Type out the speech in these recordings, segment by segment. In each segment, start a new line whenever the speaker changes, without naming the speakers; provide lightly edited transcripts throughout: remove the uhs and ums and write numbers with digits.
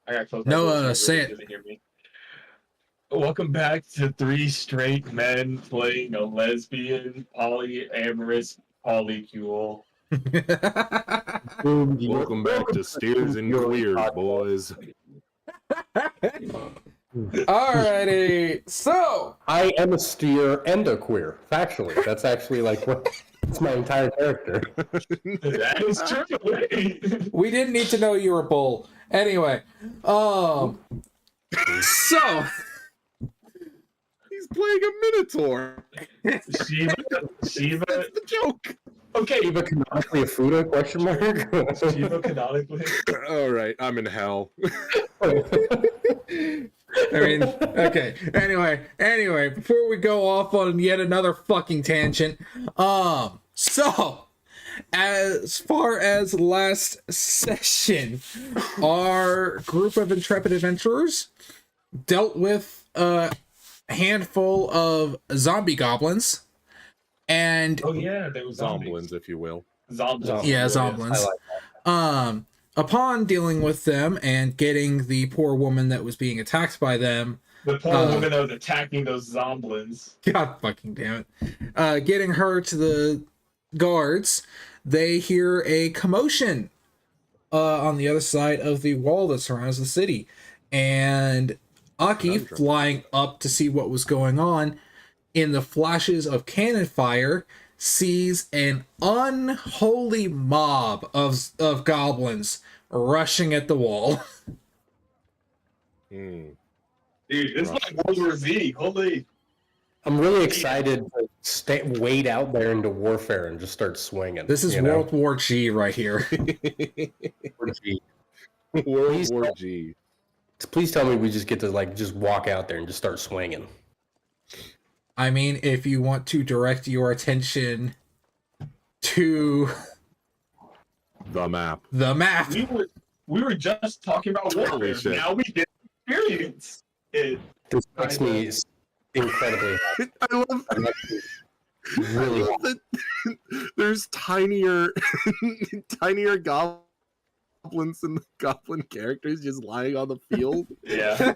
I got close.
No, say it.
Didn't hear me. Welcome back to three straight men playing a lesbian, polyamorous polycule.
Welcome back to Steers and Queers, boys.
Alrighty, so
I am a steer and a queer. Factually, that's actually like that's my entire character.
That is true.
we didn't need to know you were a bull. Anyway, so
He's playing a Minotaur.
Shiva.
That's the joke.
Okay.
Shiva canonically a Fuda? Question mark.
Shiva canonically.
All right, I'm in hell.
I mean, okay. Anyway, before we go off on yet another fucking tangent, so as far as last session, our group of Intrepid Adventurers dealt with a handful of zombie goblins, and
Oh yeah, there was
Zomblins, if you will.
Zomblins.
yeah, zomblins. Upon dealing with them and getting the poor woman that was being attacked by them,
The poor woman that was attacking those zomblins.
God fucking damn it, getting her to the guards, they hear a commotion on the other side of the wall that surrounds the city, and Aki, flying up to see what was going on, in the flashes of cannon fire, sees an unholy mob of goblins rushing at the wall.
Dude, it's like World War Z. Holy.
I'm really excited to wade out there into warfare and just start swinging.
This is World War G right here.
World War G.
Please tell me we just get to just walk out there and just start swinging.
I mean, if you want to direct your attention to
the map.
We were just talking about warfare. Now we get experience it.
This makes me incredibly happy.
I love
really
that there's tinier goblins and goblin characters just lying on the field.
Yeah.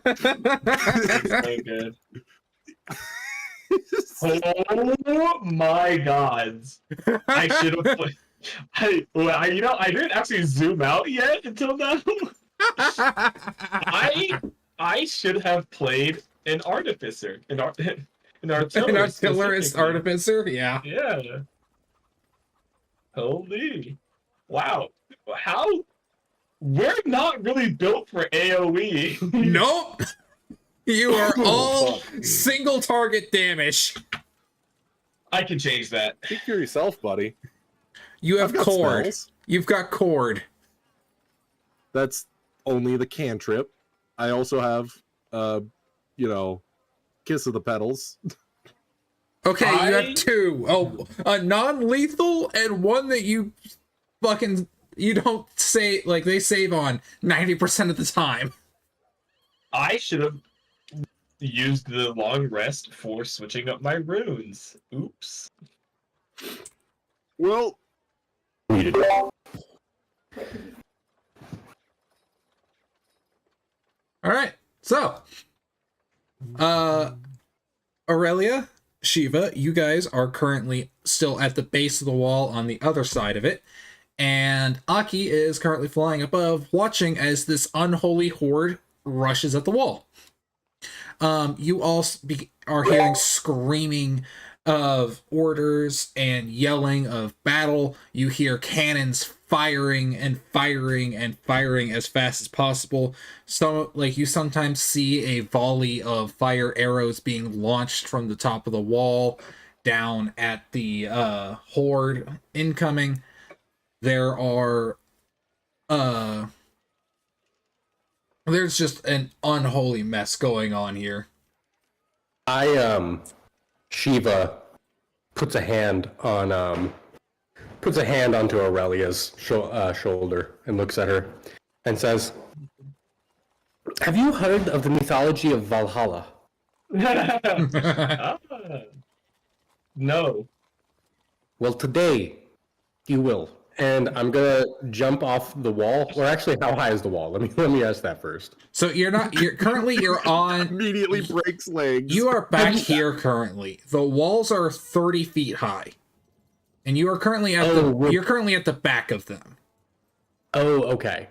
It's so good. Oh my god! I should have played. I didn't actually zoom out yet until now. I should have played an artificer, an
artillerist artificer. Yeah.
Yeah. Holy! Wow! How? We're not really built for AOE.
Nope. You are all single target damage.
I can change that.
Speak for yourself, buddy.
You have cord.
Spells.
You've got cord.
That's only the cantrip. I also have, Kiss of the Petals.
Okay, you have two. Oh, a non-lethal and one that you don't say, they save on 90% of the time.
I should have used the long rest for switching up my runes. Oops.
Well,
Alright, so Aurelia, Shiva, you guys are currently still at the base of the wall on the other side of it, and Aki is currently flying above, watching as this unholy horde rushes at the wall. You all are hearing screaming of orders and yelling of battle. You hear cannons firing and firing and firing as fast as possible. So, you sometimes see a volley of fire arrows being launched from the top of the wall down at the horde incoming. There are there's just an unholy mess going on here.
Shiva puts a hand onto Aurelia's shoulder and looks at her and says, "Have you heard of the mythology of Valhalla?"
No.
Well, today you will. and I'm gonna jump off the wall. Or actually, how high is the wall? Let me ask that first.
So you're on.
Immediately breaks legs.
You are back here currently. The walls are 30 feet high, and you are currently at you're currently at the back of them.
Oh, okay.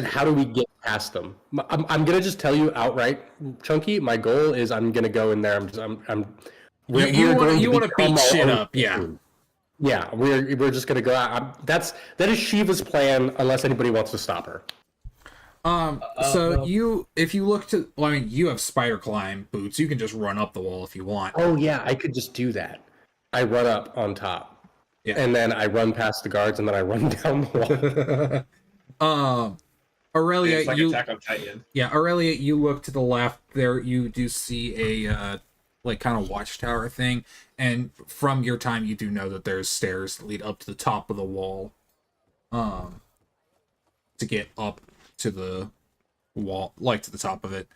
How do we get past them? I'm gonna just tell you outright, Chunky. My goal is I'm gonna go in there.
You want to beat shit up, yeah.
Yeah, we're just gonna go out. That is Shiva's plan, unless anybody wants to stop her.
So if you look to, well, I mean, you have spider climb boots. You can just run up the wall if you want.
Oh yeah, I could just do that. I run up on top, and then I run past the guards, and then I run down the wall.
Aurelia,
it's like Attack on Titan.
Yeah, Aurelia, you look to the left. There, you do see a like kind of watchtower thing, and from your time, you do know that there's stairs that lead up to the top of the wall, to get up to the wall, like to the top of it.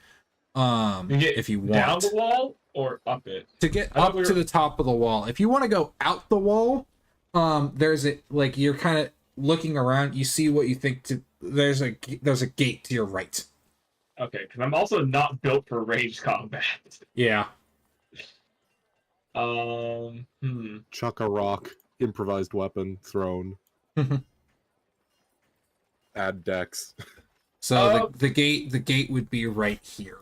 If you want
down the wall or up it,
to get up to the top of the wall. If you want to go out the wall, there's a like you're kind of looking around. You see what you think to. There's a gate to your right.
Okay, because I'm also not built for ranged combat.
Yeah.
Chuck a rock, improvised weapon thrown. Add dex.
So the gate would be right here.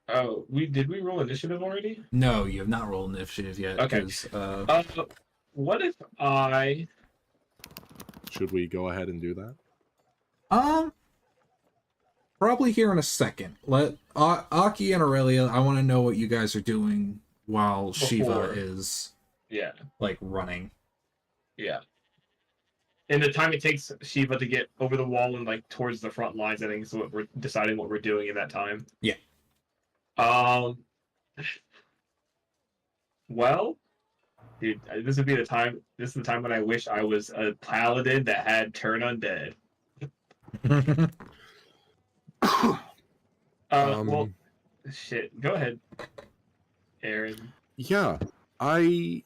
Oh, did we roll initiative already?
No, you have not rolled initiative yet.
Okay. What if I?
Should we go ahead and do that?
Probably here in a second. Let Aki and Aurelia. I want to know what you guys are doing while Shiva is like running.
Yeah. In the time it takes Shiva to get over the wall and like towards the front lines, I think is what we're deciding what we're doing in that time.
Yeah.
Well, dude, this would be the time. This is the time when I wish I was a paladin that had turn undead. Well, shit. Go ahead, Aaron.
Yeah, I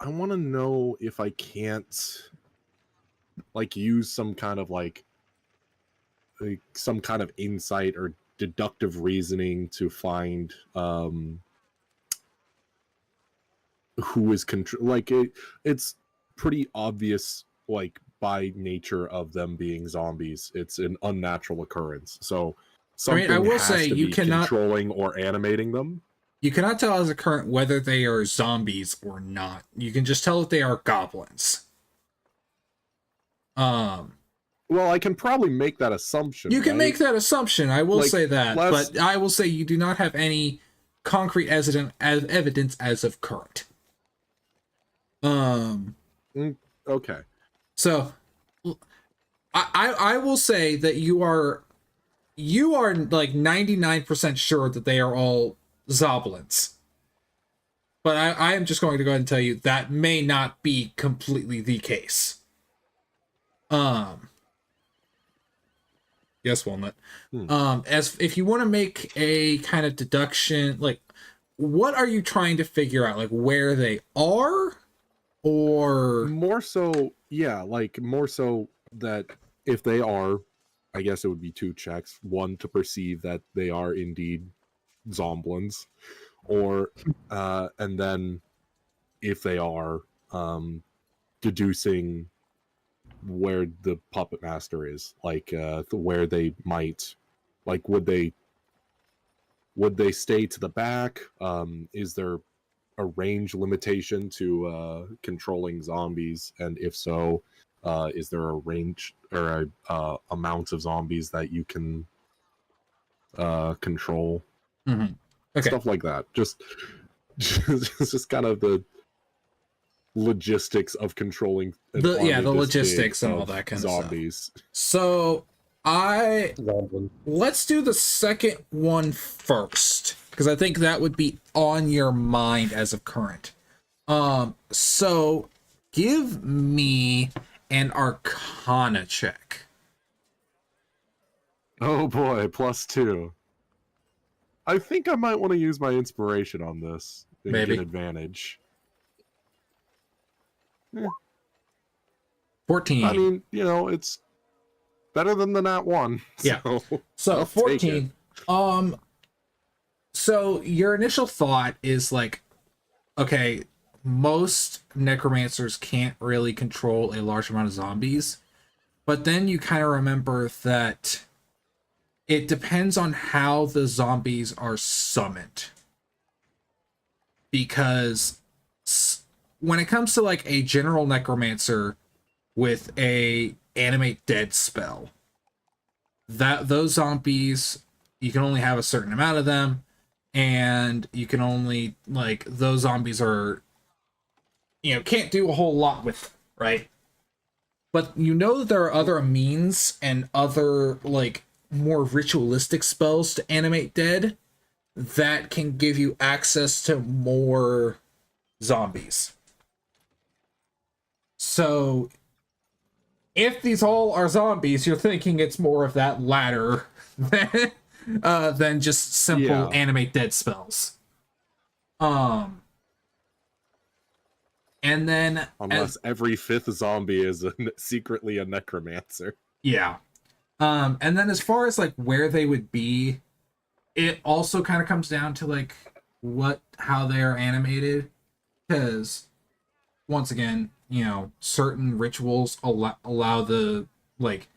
want to know if I can't like use some kind of like some kind of insight or deductive reasoning to find who is it's pretty obvious, like by nature of them being zombies, it's an unnatural occurrence. So something
I will
has
say
to
you
be
cannot
controlling or animating them.
You cannot tell as a current whether they are zombies or not. You can just tell that they are goblins.
Well, I can probably make that assumption.
You can
right?
make that assumption. I will say that, but I will say you do not have any concrete evidence as of current.
Okay.
So, I will say that you are like 99% sure that they are all Zoblins. But I am just going to go ahead and tell you that may not be completely the case. Yes, Walnut. As if you want to make a kind of deduction, like what are you trying to figure out? Like where they are? Or
more so, yeah, like more so that if they are, I guess it would be two checks. One, to perceive that they are indeed Zomblins, or and then if they are, deducing where the puppet master is, like where they might, like would they stay to the back? Is there a range limitation to controlling zombies, and if so, is there a range or a amount of zombies that you can control?
Mm-hmm. Okay.
Stuff like that. Just kind of the logistics of controlling
the logistics and all that kind of
zombies.
So let's do the second one first, because I think that would be on your mind as of current. So give me an Arcana check.
Oh boy, +2. I think I might want to use my inspiration on this and get advantage.
14.
I mean, it's better than the nat 1.
Yeah. So
I'll
14. So your initial thought is like, okay, most necromancers can't really control a large amount of zombies, but then you kind of remember that it depends on how the zombies are summoned. Because when it comes to like a general necromancer with a animate dead spell, that those zombies, you can only have a certain amount of them, and you can only, like, those zombies are, can't do a whole lot with them, right? But that there are other means and other, like, more ritualistic spells to animate dead that can give you access to more zombies. So if these all are zombies, you're thinking it's more of that latter than just simple animate dead spells. And then
unless every 5th zombie is secretly a necromancer.
Yeah. And then as far as like where they would be, it also kind of comes down to like how they are animated, because once again, certain rituals allow the like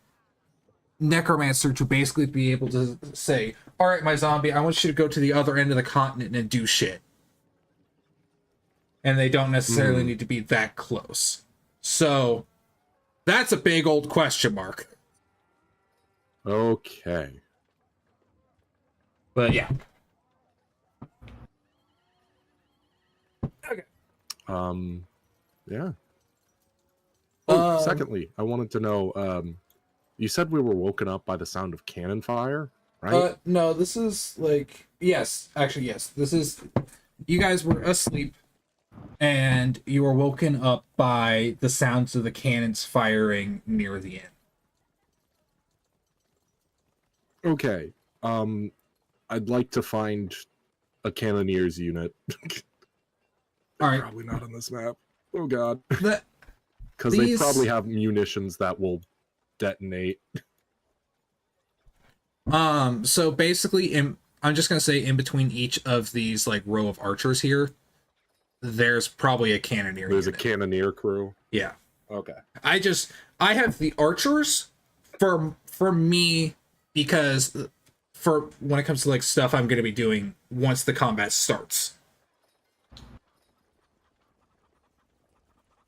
necromancer to basically be able to say, all right, my zombie, I want you to go to the other end of the continent and do shit. And they don't necessarily need to be that close. So that's a big old question mark.
Okay.
But yeah. Okay.
Yeah. Secondly, I wanted to know, you said we were woken up by the sound of cannon fire, right?
No, this is like, yes. This is, you guys were asleep and you were woken up by the sounds of the cannons firing near the inn.
Okay. I'd like to find a cannoneers unit.
All right.
Probably not on this map. Oh god. Because
These...
they probably have munitions that will detonate.
So basically, I'm just gonna say in between each of these like row of archers here, there's probably a cannoneer.
There's
unit.
A cannoneer crew.
Yeah.
Okay.
I have the archers for me, because for when it comes to like stuff I'm gonna be doing once the combat starts.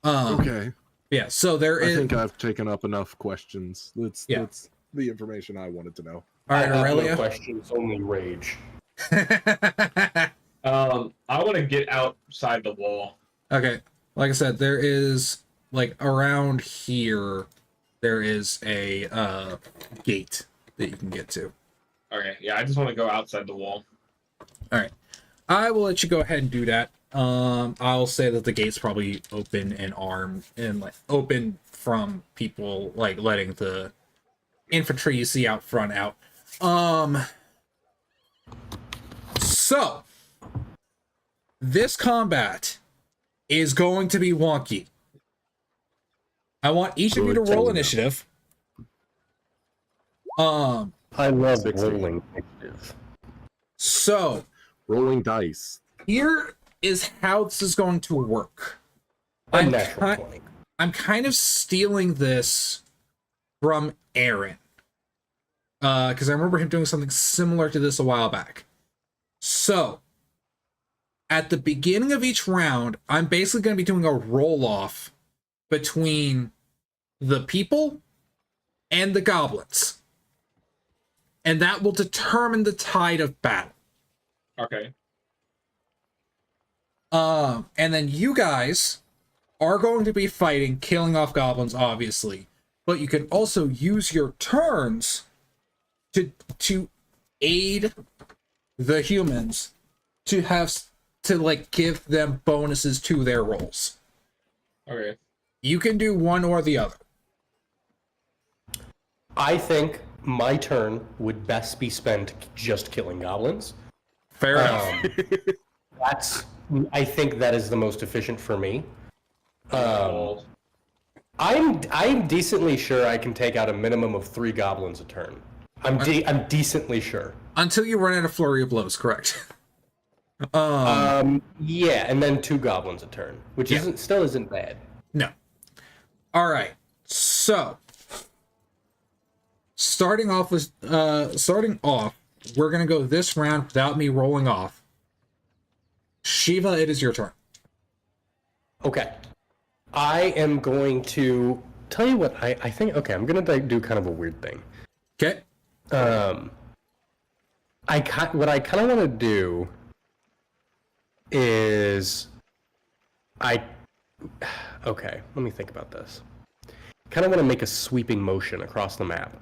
Okay.
Yeah, so there is...
I think I've taken up enough questions. That's the information I wanted to know.
All right, Aurelia?
No questions, only rage.
I want to get outside the wall.
Okay. Like I said, there is, like, around here, there is a gate that you can get to.
Okay, yeah, I just want to go outside the wall.
All right. I will let you go ahead and do that. I'll say that the gate's probably open and armed and like open from people like letting the infantry you see out front out. So this combat is going to be wonky. I want each of you to roll initiative.
I love rolling initiative.
So
rolling dice.
Here is how this is going to work. I'm kind of stealing this from Aaron. Because I remember him doing something similar to this a while back. So, at the beginning of each round, I'm basically going to be doing a roll-off between the people and the goblins. And that will determine the tide of battle.
Okay.
And then you guys are going to be fighting, killing off goblins, obviously. But you can also use your turns to aid the humans to like give them bonuses to their rolls.
Okay.
You can do one or the other.
I think my turn would best be spent just killing goblins.
Fair enough.
I think that is the most efficient for me. I'm decently sure I can take out a minimum of 3 goblins a turn. I'm decently sure.
Until you run out of flurry of blows, correct?
Yeah, and then 2 goblins a turn, which still isn't bad.
No. All right. So, starting off, we're gonna go this round without me rolling off. Shiva, it is your turn.
Okay. I am going to tell you what I think. Okay, I'm gonna do kind of a weird thing.
Okay.
What I kind of want to do is okay, let me think about this. Kind of want to make a sweeping motion across the map.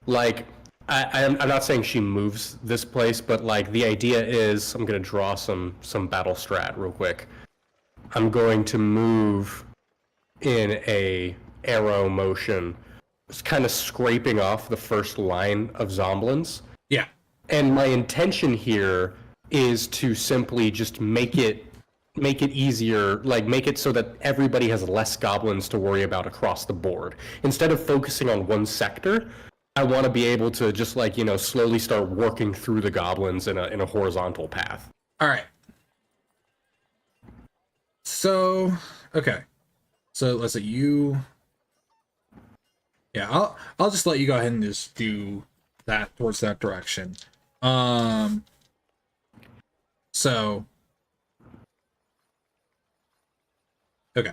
Like, I'm not saying she moves this place, but like the idea is I'm going to draw some battle strat real quick. I'm going to move in a arrow motion, kind of scraping off the first line of zomblins.
Yeah.
And my intention here is to simply just make it easier, like make it so that everybody has less goblins to worry about across the board. Instead of focusing on one sector, I want to be able to just like, slowly start working through the goblins in a horizontal path.
All right. So, okay. So let's say you. Yeah, I'll just let you go ahead and just do that towards that direction. So. Okay.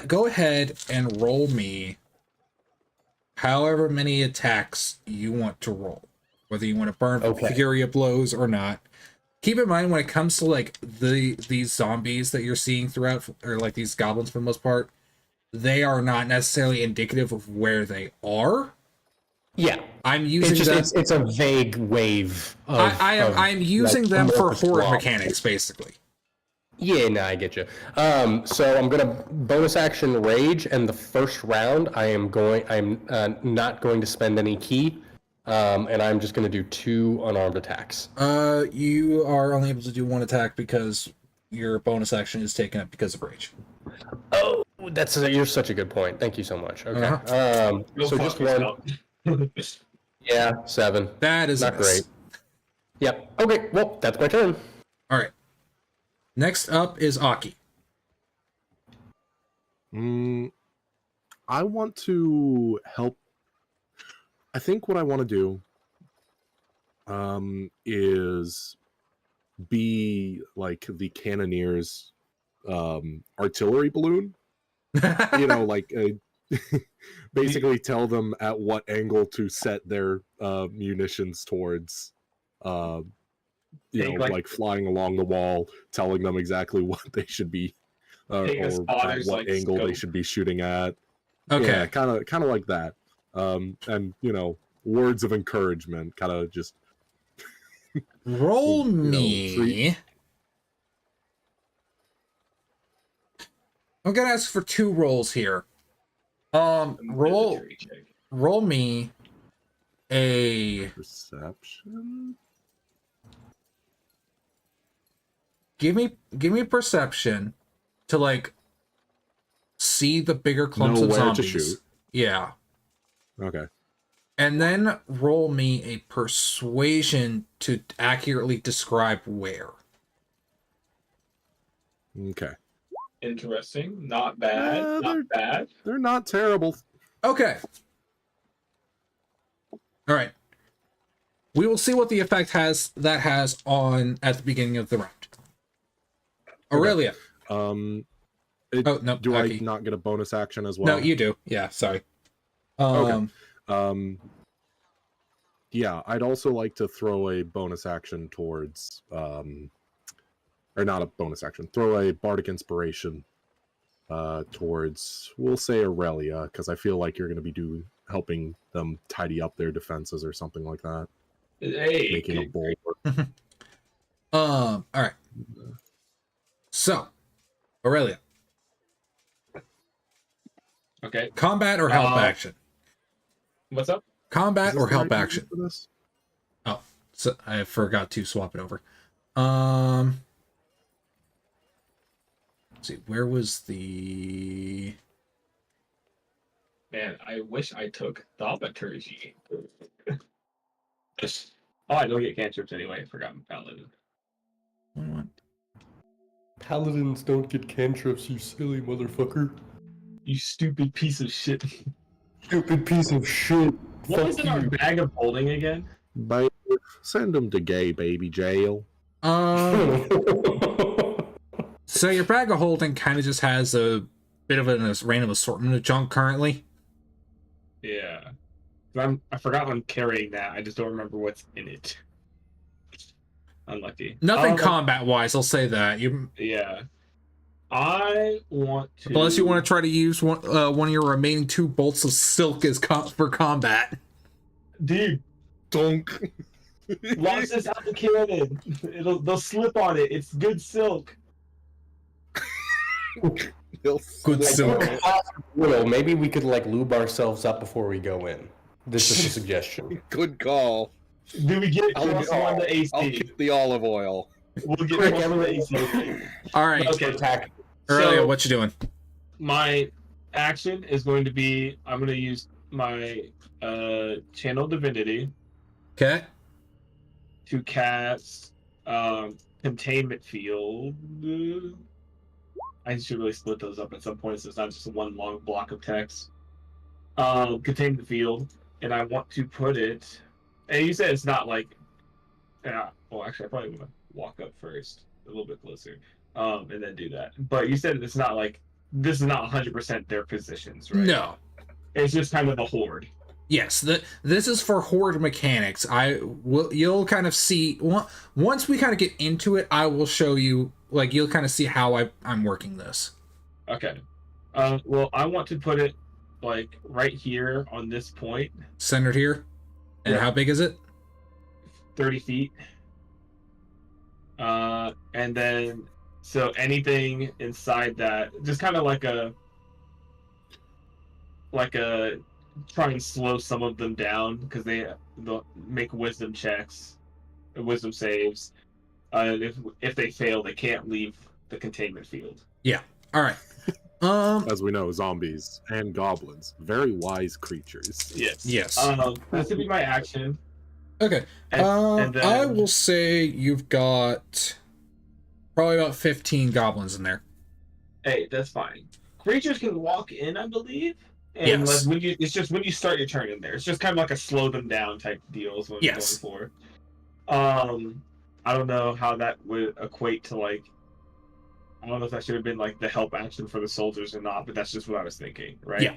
Go ahead and roll me however many attacks you want to roll. Whether you want to burn Fury of Blows or not. Keep in mind when it comes to like these zombies that you're seeing throughout, or like these goblins for the most part, they are not necessarily indicative of where they are.
Yeah,
I'm using
it's a vague wave.
I'm using
like,
them for horde mechanics, basically.
Yeah, no, I get you. So I'm gonna bonus action rage, and the first round I'm not going to spend any ki, and I'm just gonna do 2 unarmed attacks.
You are only able to do 1 attack because your bonus action is taken up because of rage.
Oh, you're such a good point. Thank you so much. Okay. So just 1. Yeah, 7.
That is
not great. Yep. Okay. Well, that's my turn.
All right. Next up is Aki.
I want to help. I think what I want to do is be like the cannoneers artillery balloon. Like basically tell them at what angle to set their munitions towards. Like flying along the wall, telling them exactly what they should be, or what angle they should be shooting at.
Okay,
yeah, kind of like that. And words of encouragement, kind of just
roll me. I'm gonna ask for 2 rolls here. Roll me a
perception.
Give me perception to like see the bigger clumps of zombies.
To shoot.
Yeah.
Okay.
And then roll me a persuasion to accurately describe where.
Okay.
Interesting. Not bad. Not bad.
They're not terrible.
Okay. All right. We will see what the effect has on at the beginning of the round. Aurelia.
Okay.
No.
Do
Aki.
I not get a bonus action as well?
No, you do. Yeah, sorry.
Okay. Yeah, I'd also like to throw a bonus action towards or not a bonus action. Throw a bardic inspiration towards, we'll say, Aurelia, because I feel like you're going to be helping them tidy up their defenses or something like that.
Hey,
making a bulwark.
All right. So, Aurelia.
Okay.
Combat or help action?
What's up?
Combat or help action? Oh, so I forgot to swap it over. Let's see, where was the...
Man, I wish I took thaumaturgy. Oh, I don't get cantrips anyway. I forgot I'm paladin.
What?
Paladins don't get cantrips, you silly motherfucker.
You stupid piece of shit.
Stupid piece of shit.
What
Fuck
was in our
you.
bag of holding again?
Babe, send them to gay baby jail.
So your bag of holding kind of just has a bit of a random assortment of junk currently.
Yeah. I forgot I'm carrying that. I just don't remember what's in it. Unlucky.
Nothing combat-wise, I'll say that.
Yeah. I want to...
Unless you want to try to use one of your remaining 2 bolts of silk as for combat.
Dude,
Dunk.
launch this out the cannon. They'll slip on it. It's good silk.
Good silk.
Well, maybe we could like lube ourselves up before we go in. This is a suggestion.
Good call.
Do we get plus one to AC?
I'll get the olive oil.
We'll get plus one to AC.
All right.
Okay.
Attack.
Aurelia,
So-
what you doing?
My action is going to be I'm going to use my channel divinity
Okay.
to cast containment field. I should really split those up at some point so it's not just one long block of text. Containment field, and I want to put it. And you said it's not like. Yeah. Well, actually, I probably want to walk up first, a little bit closer, and then do that. But you said it's not like this is not 100% their positions, right?
No.
It's just kind of a horde.
Yes, this is for horde mechanics. You'll kind of see once we kind of get into it. I will show you, like, you'll kind of see how I'm working this.
Okay. Well, I want to put it like right here on this point,
Centered here. And
Yeah.
how big is it?
30 feet. And then so anything inside that, just kind of like a try and slow some of them down because they'll make wisdom checks, wisdom saves. If they fail, they can't leave the containment field.
All right.
As we know, zombies and goblins, very wise creatures.
Yes.
Yes.
This would be my action.
Okay.
And then,
I will say you've got probably about 15 goblins in there.
Hey, that's fine. Creatures can walk in, I believe. And
Yes.
like it's just when you start your turn in there. It's just kind of like a slow them down type deal is what
Yes.
I'm going for. I don't know how that would equate to like. I don't know if that should have been like the help action for the soldiers or not, but that's just what I was thinking, right?
Yeah.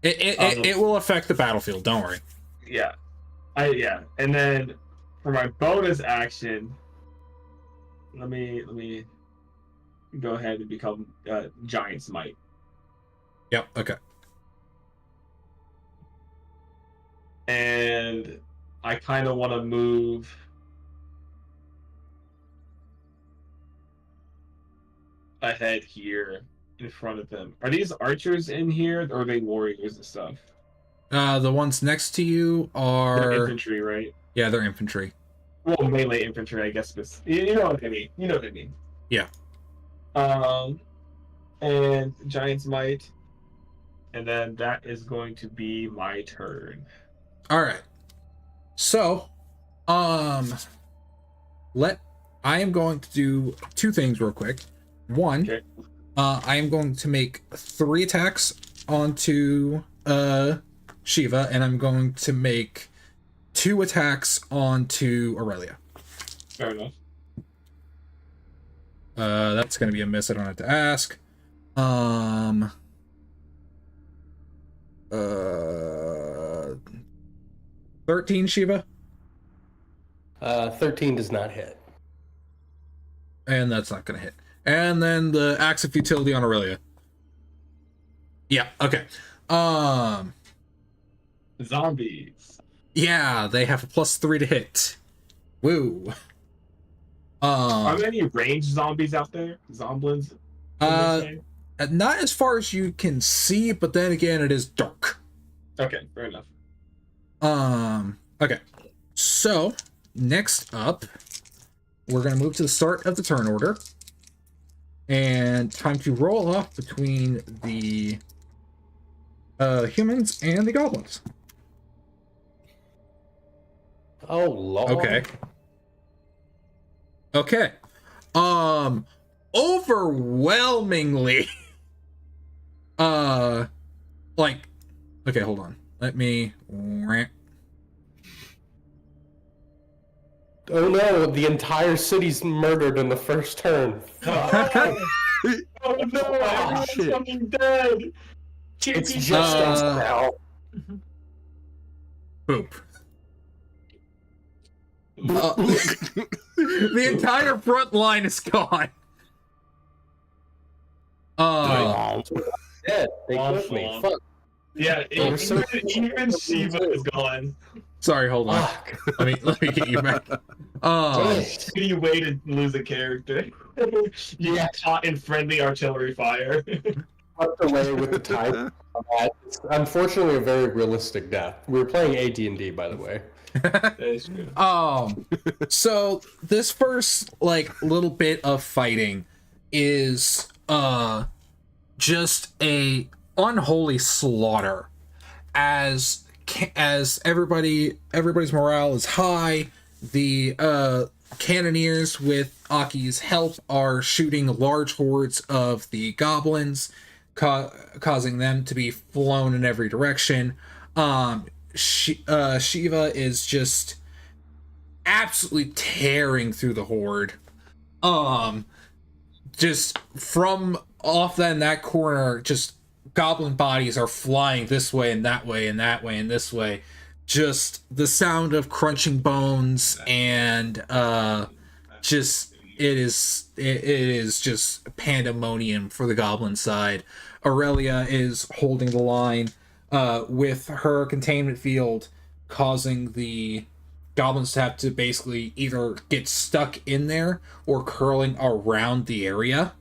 It will affect the battlefield. Don't worry.
Yeah. And then for my bonus action, let me go ahead and become Giant's Might.
Yep. Okay.
And I kind of want to move ahead here in front of them. Are these archers in here, or are they warriors and stuff?
The ones next to you
They're
are
infantry, right?
yeah, they're infantry.
Well, melee infantry, I guess. But you know what I mean. You know what I mean.
Yeah.
And Giant's Might, and then that is going to be my turn.
All right. So, I am going to do 2 things real quick. One,
Okay.
I am going to make 3 attacks onto Shiva, and I'm going to make 2 attacks onto Aurelia.
Fair enough.
That's going to be a miss. I don't have to ask. 13, Shiva,
13 does not hit.
and that's not going to hit. And then the axe of futility on Aurelia. Yeah. Okay.
Zombies.
Yeah, they have a +3 to hit. Woo.
Are there any ranged zombies out there? Zomblins?
Not as far as you can see, but then again, it is dark.
Okay, fair enough.
Okay. So, next up, we're going to move to the start of the turn order. And time to roll off between the humans and the goblins.
Oh lord.
Okay. Okay. Overwhelmingly like, okay, hold on. Let me
Oh no, the entire city's murdered in the first turn.
Oh no!
Oh,
Everyone's
shit.
fucking dead.
It's
TP
just us now.
Boop. The entire front line is gone.
Dead. They
Awful.
killed me. Fuck.
Yeah,
They're so-
even Shiva is gone.
Sorry, hold on.
Fuck.
Let me get you back.
You waited to lose a character. You got caught in friendly artillery fire.
Fucked away with the time. It's unfortunately a very realistic death. We were playing AD&D, by the way.
That is true.
So this first like little bit of fighting is just a unholy slaughter as everybody's morale is high. The cannoneers with Aki's help are shooting large hordes of the goblins, causing them to be flown in every direction. Shiva is just absolutely tearing through the horde. Just from off in that corner, just goblin bodies are flying this way and that way and that way and this way. Just the sound of crunching bones and just it is just pandemonium for the goblin side. Aurelia is holding the line with her containment field, causing the goblins to have to basically either get stuck in there or curling around the area,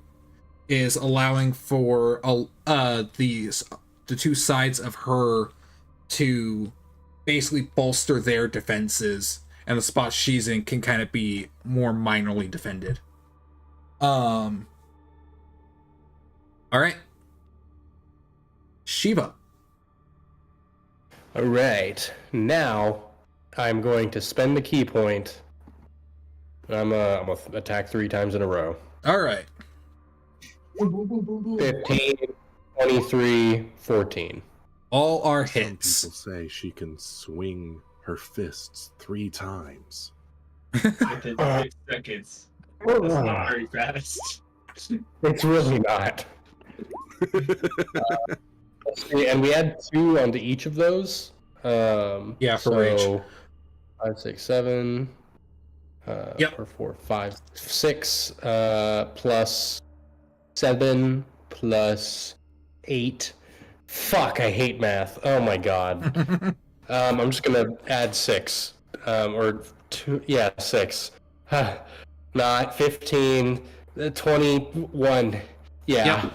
is allowing for the two sides of her to basically bolster their defenses, and the spot she's in can kind of be more minorly defended. All right, Shiva.
All right. Now, I'm going to spend the key point. I'm gonna attack 3 times in a row.
All right.
15, 23, 14.
All are
Some
hits.
people say she can swing her fists 3 times.
Within 6 seconds. That's not very fast.
It's really not. Let's see, and we add 2 onto each of those.
Yeah, for rage.
5, 6, 7.
Yep.
4, 5, 6. Plus 7 plus 8. Fuck, I hate math. Oh my god. I'm just gonna add 6. Or 2. Yeah, 6. Not 15. 21. Yeah.
Yep.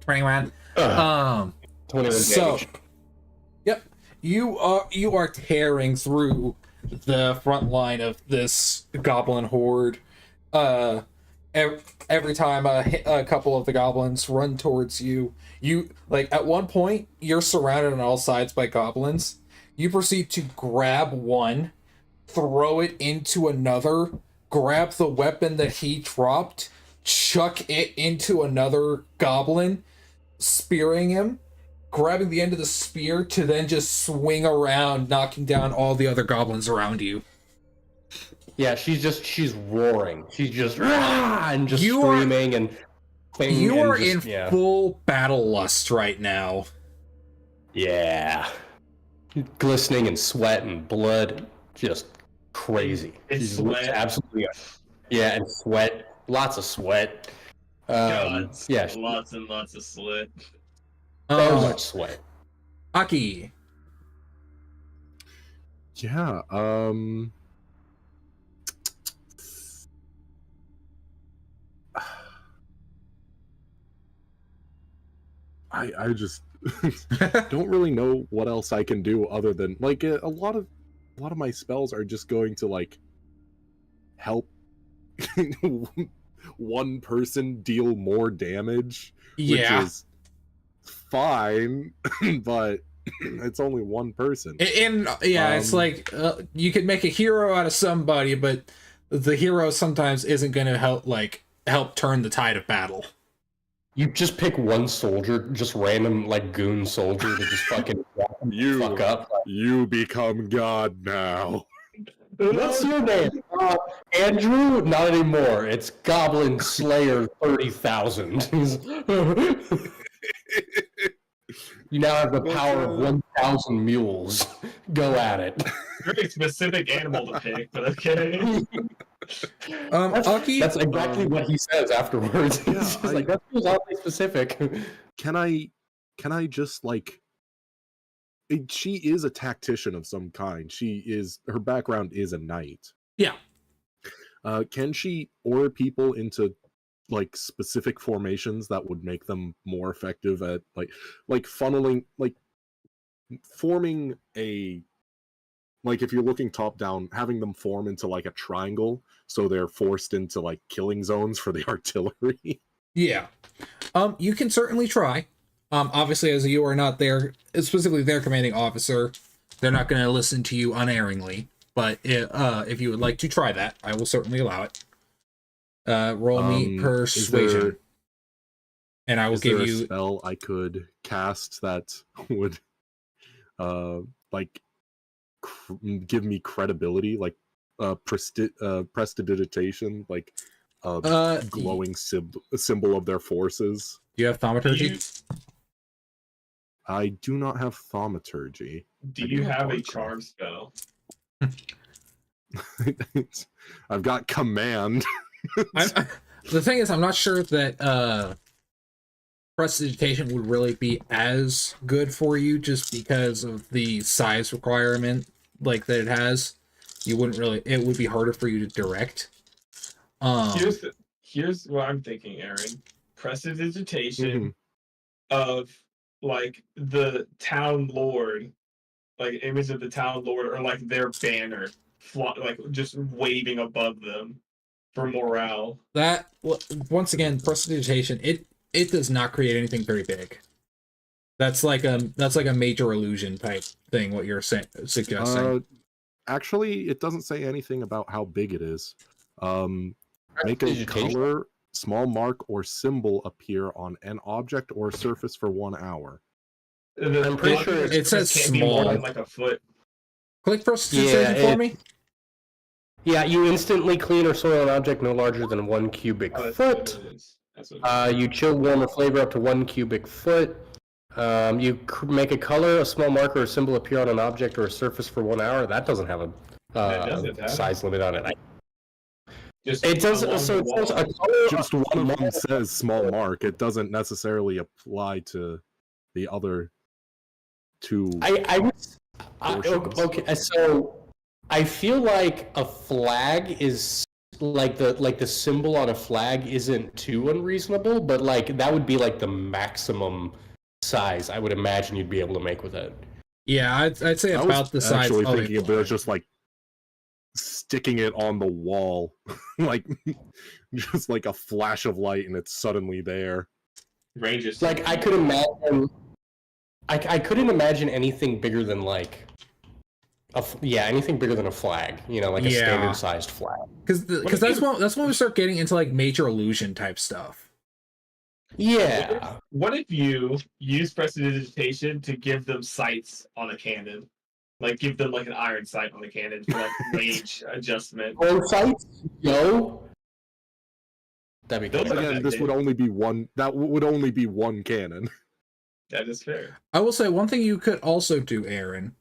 21.
21
So,
damage.
yep, you are tearing through the front line of this goblin horde. Every time a couple of the goblins run towards you, like at one point you're surrounded on all sides by goblins. You proceed to grab one, throw it into another, grab the weapon that he dropped, chuck it into another goblin, spearing him, grabbing the end of the spear to then just swing around, knocking down all the other goblins around you.
Yeah, she's roaring. She's just and just
You are-
screaming and
You
and
are
just-
in full battle lust right now.
Yeah. Glistening and sweat and blood, just crazy.
And
She's
sweat.
absolutely yeah, and sweat, lots of sweat.
God,
Yeah,
lots and lots of slit.
so much sweat.
Aki.
Yeah, I just don't really know what else I can do other than like a lot of my spells are just going to like help one person deal more damage,
Yeah.
which is fine, but it's only one person.
And it's like you could make a hero out of somebody, but the hero sometimes isn't going to help turn the tide of battle.
You just pick one soldier, just random like goon soldier to just fucking fuck up.
You become God now.
What's your name? Andrew? Not anymore. It's Goblin Slayer 30,000. You now have the power of 1,000 mules. Go at it.
Very specific animal to pick, but okay.
Aki,
that's exactly what he says afterwards.
Yeah,
He's like, that feels oddly specific.
Can I just she is a tactician of some kind. Her background is a knight.
Yeah.
Can she order people into like specific formations that would make them more effective at like funneling, like forming a, like if you're looking top down, having them form into like a triangle so they're forced into like killing zones for the artillery?
Yeah. You can certainly try. Obviously, as you are not specifically their commanding officer, they're not going to listen to you unerringly. But if you would like to try that, I will certainly allow it. Roll me persuasion, and I will give you
a spell I could cast that would give me credibility, like prestidigitation, like glowing symbol of their forces.
Do you have thaumaturgy?
I do not have thaumaturgy.
Do you have a charm spell?
I've got command.
The thing is, I'm not sure that prestidigitation would really be as good for you, just because of the size requirement, like that it has. You wouldn't really. It would be harder for you to direct.
Here's what I'm thinking, Aaron. Prestidigitation of like the town lord, like image of the town lord, or like their banner, like just waving above them for morale.
That, once again, prestidigitation, it does not create anything very big. That's like a major illusion type thing. What you're suggesting?
Actually, it doesn't say anything about how big it is. Make a color, small mark, or symbol appear on an object or surface for 1 hour.
I'm pretty sure
it says
small,
small,
like a foot.
Click prestidigitation for me.
Yeah, you instantly clean or soil an object no larger than 1 cubic foot. You chill, warm, or flavor up to 1 cubic foot. You make a color, a small marker, or symbol appear on an object or a surface for 1 hour. That doesn't have a size limit on it. It does. So it says a color.
Just one of them says small mark. It doesn't necessarily apply to the other two.
Okay. So I feel like a flag is like the symbol on a flag isn't too unreasonable, but like that would be like the maximum size I would imagine you'd be able to make with it.
Yeah, I'd say about the size.
Actually, thinking of it just like sticking it on the wall, like just like a flash of light, and it's suddenly there.
Ranges.
Like I could imagine. I couldn't imagine anything bigger than like. Anything bigger than a flag, like a standard-sized flag.
Because that's when we start getting into like major illusion type stuff.
Yeah.
What if you use prestidigitation to give them sights on a cannon? Like give them like an iron sight on the cannon for like range adjustment.
Or sights? Yo. That'd be cool.
Again, this would only be one. That would only be one cannon.
That is fair.
I will say one thing you could also do, Aaron.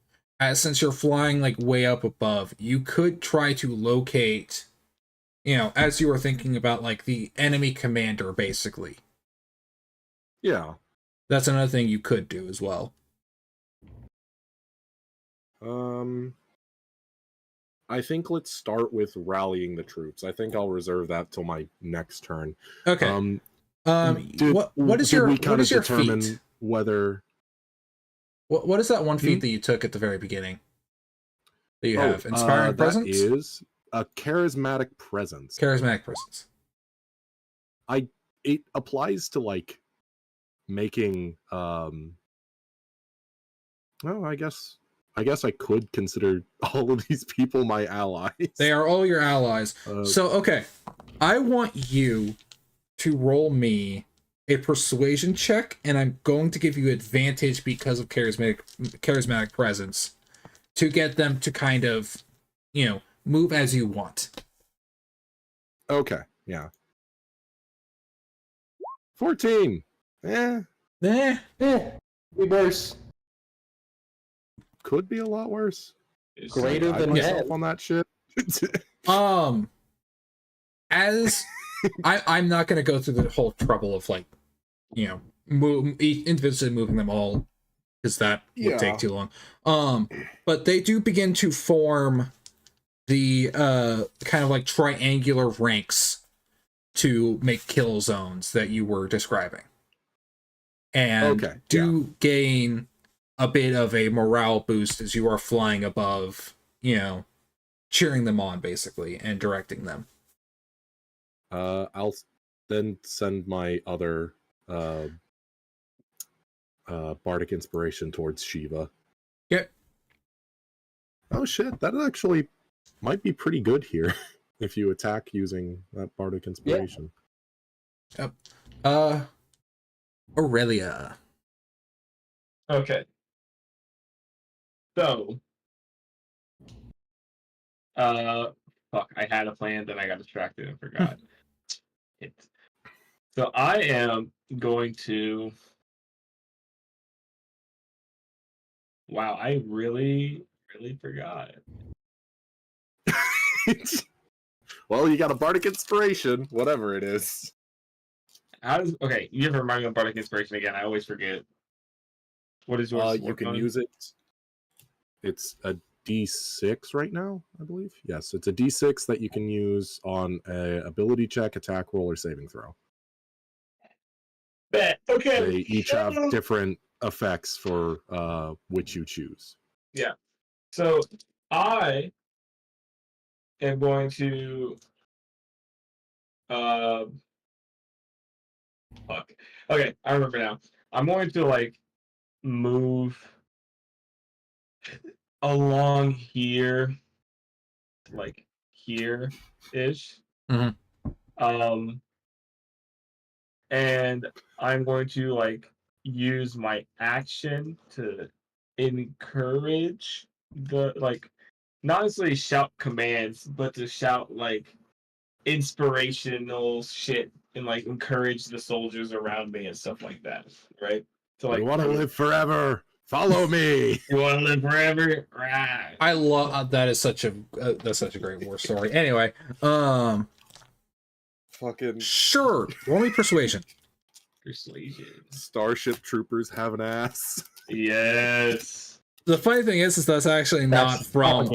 Since you're flying like way up above, you could try to locate, as you were thinking about like the enemy commander, basically.
Yeah.
That's another thing you could do as well.
I think let's start with rallying the troops. I think I'll reserve that till my next turn.
Okay. What is your feat?
Whether
What is that one feat that you took at the very beginning? That you have? Inspiring presence?
That is a charismatic presence.
Charismatic presence.
it applies to like making well, I guess I could consider all of these people my allies.
They are all your allies. So, okay. I want you to roll me a persuasion check, and I'm going to give you advantage because of charismatic presence to get them to kind of, move as you want.
Okay, yeah. 14.
Worse.
Could be a lot worse.
Greater than
myself on that shit.
As I'm not going to go through the whole trouble of individually moving them all, because that would take too long. But they do begin to form the kind of like triangular ranks to make kill zones that you were describing, and gain a bit of a morale boost as you are flying above, cheering them on basically and directing them.
I'll then send my other bardic inspiration towards Shiva.
Yep.
Oh shit, that actually might be pretty good here if you attack using that bardic inspiration.
Yep. Aurelia.
Okay. So, fuck, I had a plan, then I got distracted and forgot. So I am going to... Wow, I really forgot.
Well, you got a bardic inspiration, whatever it is.
Okay, you ever remind me of bardic inspiration again? I always forget. What is yours?
You can use it. It's a D6 right now, I believe. Yes, it's a D6 that you can use on a ability check, attack roll, or saving throw.
Bet. Okay.
They each have different effects for which you choose.
Yeah. So I am going to fuck. Okay, I remember now. I'm going to move along here, here-ish.
Mm-hmm.
And I'm going to use my action to encourage the not necessarily shout commands, but to shout inspirational shit and encourage the soldiers around me and stuff like that, right? So
you want to live forever? Follow me.
You want to live forever? Right.
I love that. Is such a great war story. Anyway,
fucking
sure. Roll me persuasion.
Persuasion.
Starship Troopers have an ass.
Yes.
The funny thing is that's actually not from.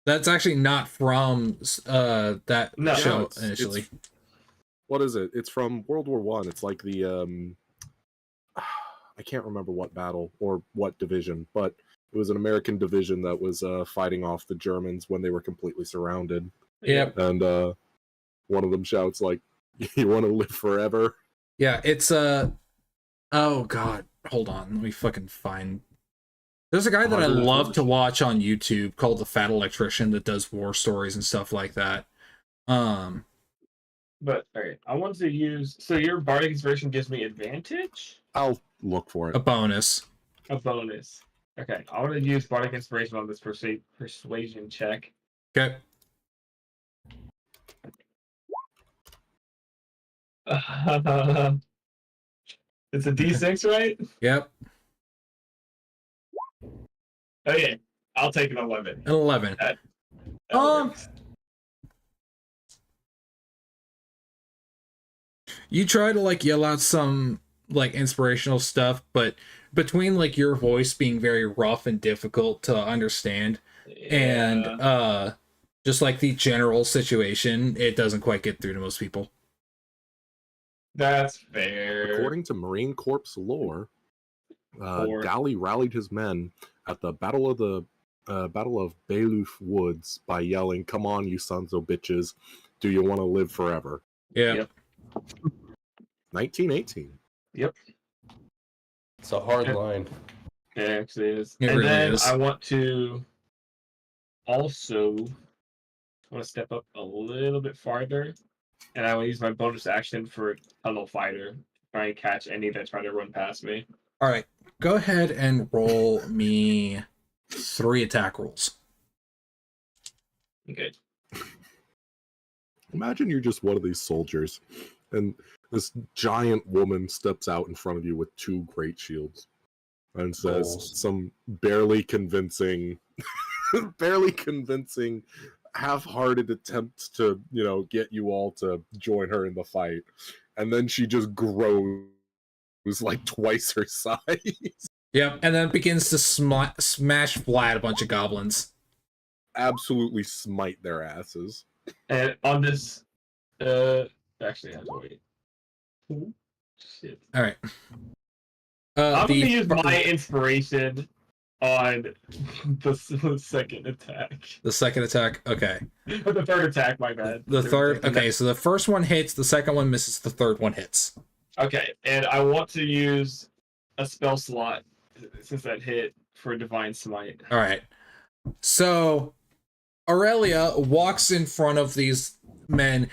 That's actually not from that show initially.
What is it? It's from World War One. It's like the I can't remember what battle or what division, but it was an American division that was fighting off the Germans when they were completely surrounded.
Yep.
And one of them shouts "You want to live forever?"
Yeah, it's oh god, hold on, let me fucking find. There's a guy that I love to watch on YouTube called the Fat Electrician that does war stories and stuff like that.
But alright, I want to use. So your bardic inspiration gives me advantage.
I'll look for it.
A bonus.
A bonus. Okay, I want to use bardic inspiration on this persuasion check.
Okay.
It's a D6, right?
Yep.
Okay, I'll take an 11.
An 11.
That works.
You try to yell out some inspirational stuff, but between your voice being very rough and difficult to understand, and just the general situation, it doesn't quite get through to most people.
That's fair.
According to Marine Corps lore, Dally rallied his men at the Battle of Bailuf Woods by yelling, "Come on, you sons of bitches! Do you want to live forever?"
Yeah.
Yep.
1918.
Yep.
It's a hard line.
Yeah, actually it is.
It
And
really
then
is.
I want to also step up a little bit farther, and I will use my bonus action for Tunnel Fighter. Try and catch any that try to run past me.
All right, go ahead and roll me 3 attack rolls.
Okay.
Imagine you're just one of these soldiers, and this giant woman steps out in front of you with 2 great shields and says some barely convincing, half-hearted attempt to, get you all to join her in the fight. And then she just grows like twice her size.
Yep, and then begins to smash flat a bunch of goblins.
Absolutely smite their asses.
And on this, actually, I have to wait. Ooh, shit.
All right.
I'm gonna use my inspiration on the second attack.
The second attack, okay.
Or the third attack, my bad.
The third, okay, so the first one hits, the second one misses, the third one hits.
Okay, and I want to use a spell slot since that hit for Divine Smite.
All right. So Aurelia walks in front of these men,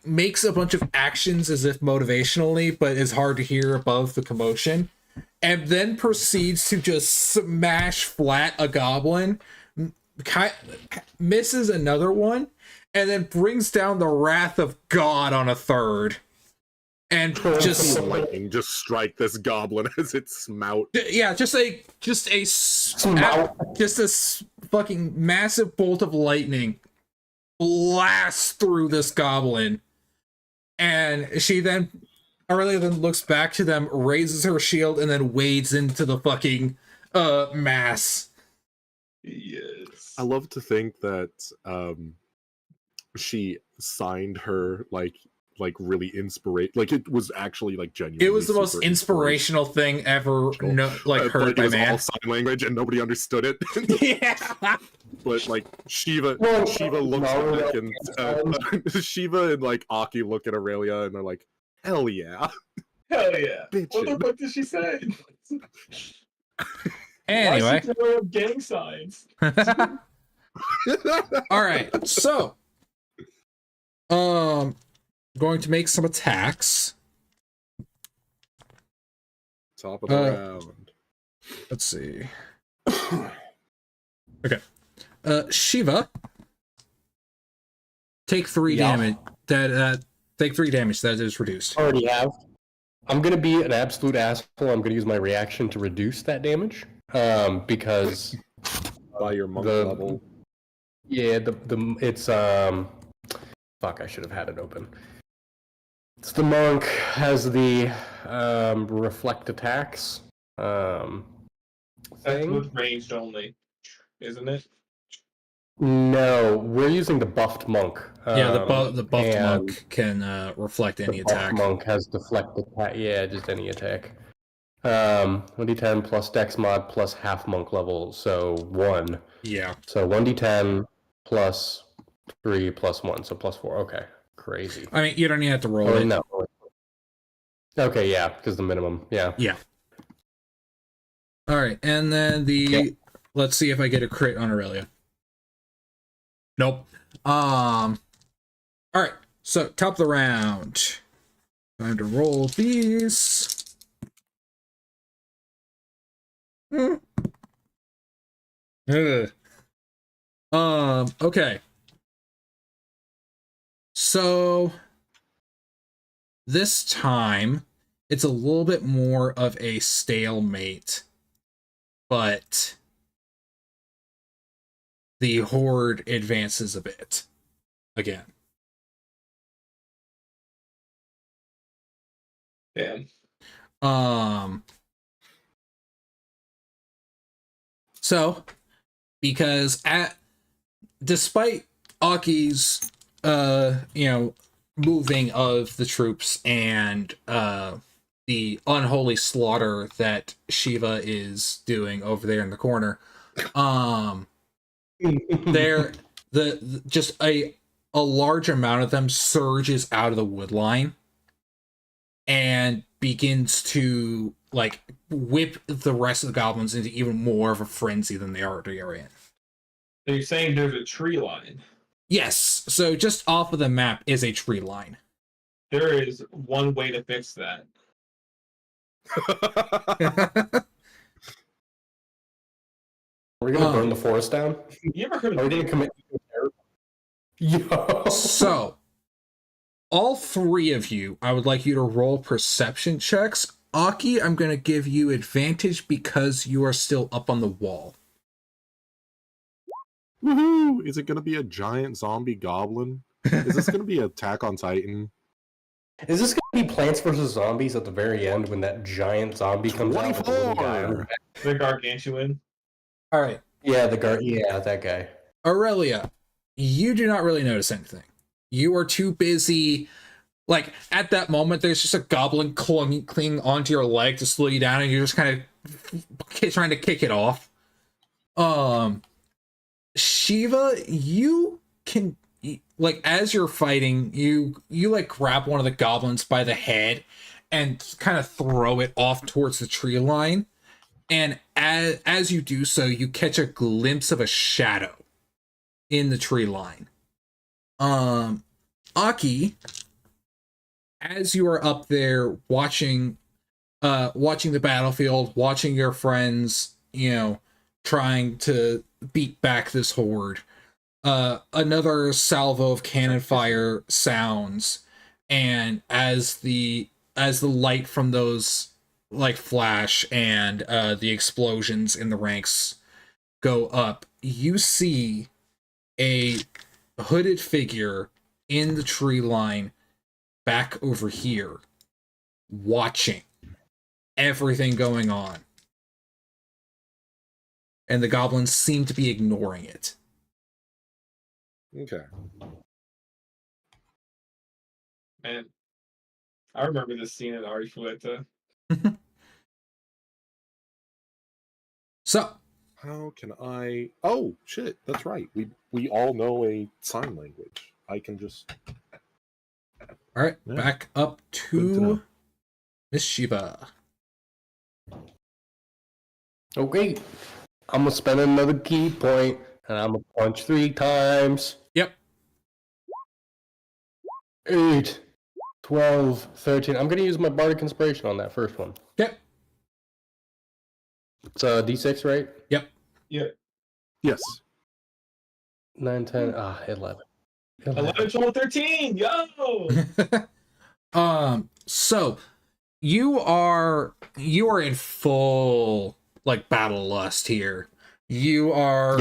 makes a bunch of actions as if motivationally, but is hard to hear above the commotion, and then proceeds to just smash flat a goblin, misses another one, and then brings down the wrath of God on a third. And just
lightning, just strike this goblin as it smout.
Yeah, just a fucking massive bolt of lightning blasts through this goblin, and Aurelia then looks back to them, raises her shield, and then wades into the fucking mass.
Yes.
I love to think that she signed her like really like it was actually like genuine.
It was the most inspirational thing ever heard by
it was
man.
all sign language and nobody understood it.
Yeah.
But like Shiva looks back and Shiva and like Aki look at Aurelia and they're like, hell yeah.
Hell yeah.
Bitchin'.
What the fuck did she say?
Anyway.
Why she throwing up gang signs?
All right, so going to make some attacks.
Top of the round.
Let's see. Okay. Shiva, take 3 damage. Take 3 damage. That is reduced.
Already have. I'm gonna be an absolute asshole. I'm gonna use my reaction to reduce that damage. Because
by your monk level.
Yeah, it's fuck, I should have had it open. It's the monk has the reflect attacks
That's
thing.
with ranged only, isn't it?
No, we're using the buffed monk.
Yeah, the buffed monk can reflect any attack.
The monk has deflect attack. Yeah, just any attack. 1d10 plus dex mod plus half monk level, so 1.
Yeah.
So 1d10 plus 3 plus 1, so plus 4. Okay, crazy.
I mean, you don't even have to roll it.
No. Okay, yeah, because the minimum. Yeah.
Yeah. All right, and then let's see if I get a crit on Aurelia. Nope. All right. So top of the round. Time to roll these. Okay. So this time it's a little bit more of a stalemate, but the horde advances a bit again.
Damn.
So because despite Aki's moving of the troops and the unholy slaughter that Shiva is doing over there in the corner, just a large amount of them surges out of the wood line and begins to like whip the rest of the goblins into even more of a frenzy than they already are in.
So you're saying there's a tree line.
Yes, so just off of the map is a tree line.
There is one way to fix that.
We're gonna burn the forest down.
You ever heard
Are
of
we gonna commit? Yo.
So, all three of you, I would like you to roll perception checks. Aki, I'm going to give you advantage because you are still up on the wall.
Woohoo! Is it going to be a giant zombie goblin? Is this going to be Attack on Titan?
Is this gonna be Plants vs Zombies at the very end when that giant zombie comes out with the little guy?
24!
the gargantuan?
All right.
Yeah, yeah, that guy.
Aurelia, you do not really notice anything. You are too busy. Like, at that moment, there's just a goblin clinging onto your leg to slow you down, and you're just kind of trying to kick it off. Shiva, you can, like, as you're fighting, you like grab one of the goblins by the head and kind of throw it off towards the tree line. And as you do so, you catch a glimpse of a shadow in the tree line. Aki, as you are up there watching the battlefield, watching your friends, trying to beat back this horde, another salvo of cannon fire sounds, and as the light from those like flash and the explosions in the ranks go up, you see a hooded figure in the tree line back over here watching everything going on, and the goblins seem to be ignoring it.
Okay.
Man, I remember this scene in Ari Fueta.
So,
How can I... Oh, shit, that's right. We all know a sign language. I can just...
all right,
Yeah.
back up
Good to
to
know.
Miss Shiva.
Okay. I'm gonna spend another key point, and I'm gonna punch 3 times.
Yep.
8, 12, 13. I'm gonna use my Bardic Inspiration on that first one.
Yep.
It's a D6, right?
Yep.
Yeah.
Yes.
9, 10, 11.
11, 12, 13! Yo!
So you are in full like battle lust here. You are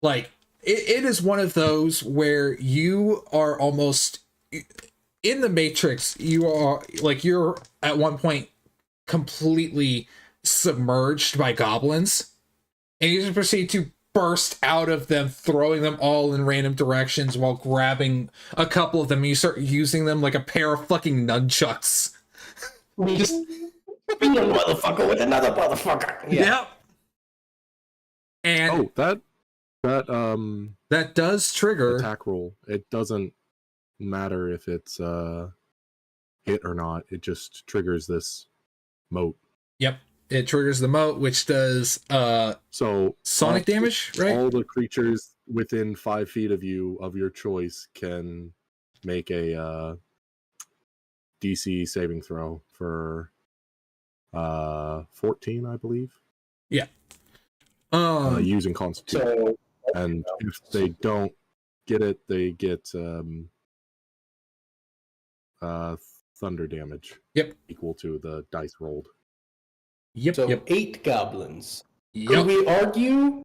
like it is one of those where you are almost in the Matrix. You are like, you're at one point completely submerged by goblins, and you just proceed to burst out of them, throwing them all in random directions while grabbing a couple of them, and you start using them like a pair of fucking nunchucks.
Just beat a motherfucker with another motherfucker.
Yep. And that does trigger
attack roll. It doesn't matter if it's hit or not. It just triggers this moat.
Yep. It triggers the moat, which does
So
sonic damage, right?
All the creatures within 5 feet of you of your choice can make a DC saving throw for 14, I believe.
Yeah.
Using Constitution. And if they don't get it, they get thunder damage.
Yep.
Equal to the dice rolled.
Yep.
So
Yep.
8 goblins.
Yep.
Could we argue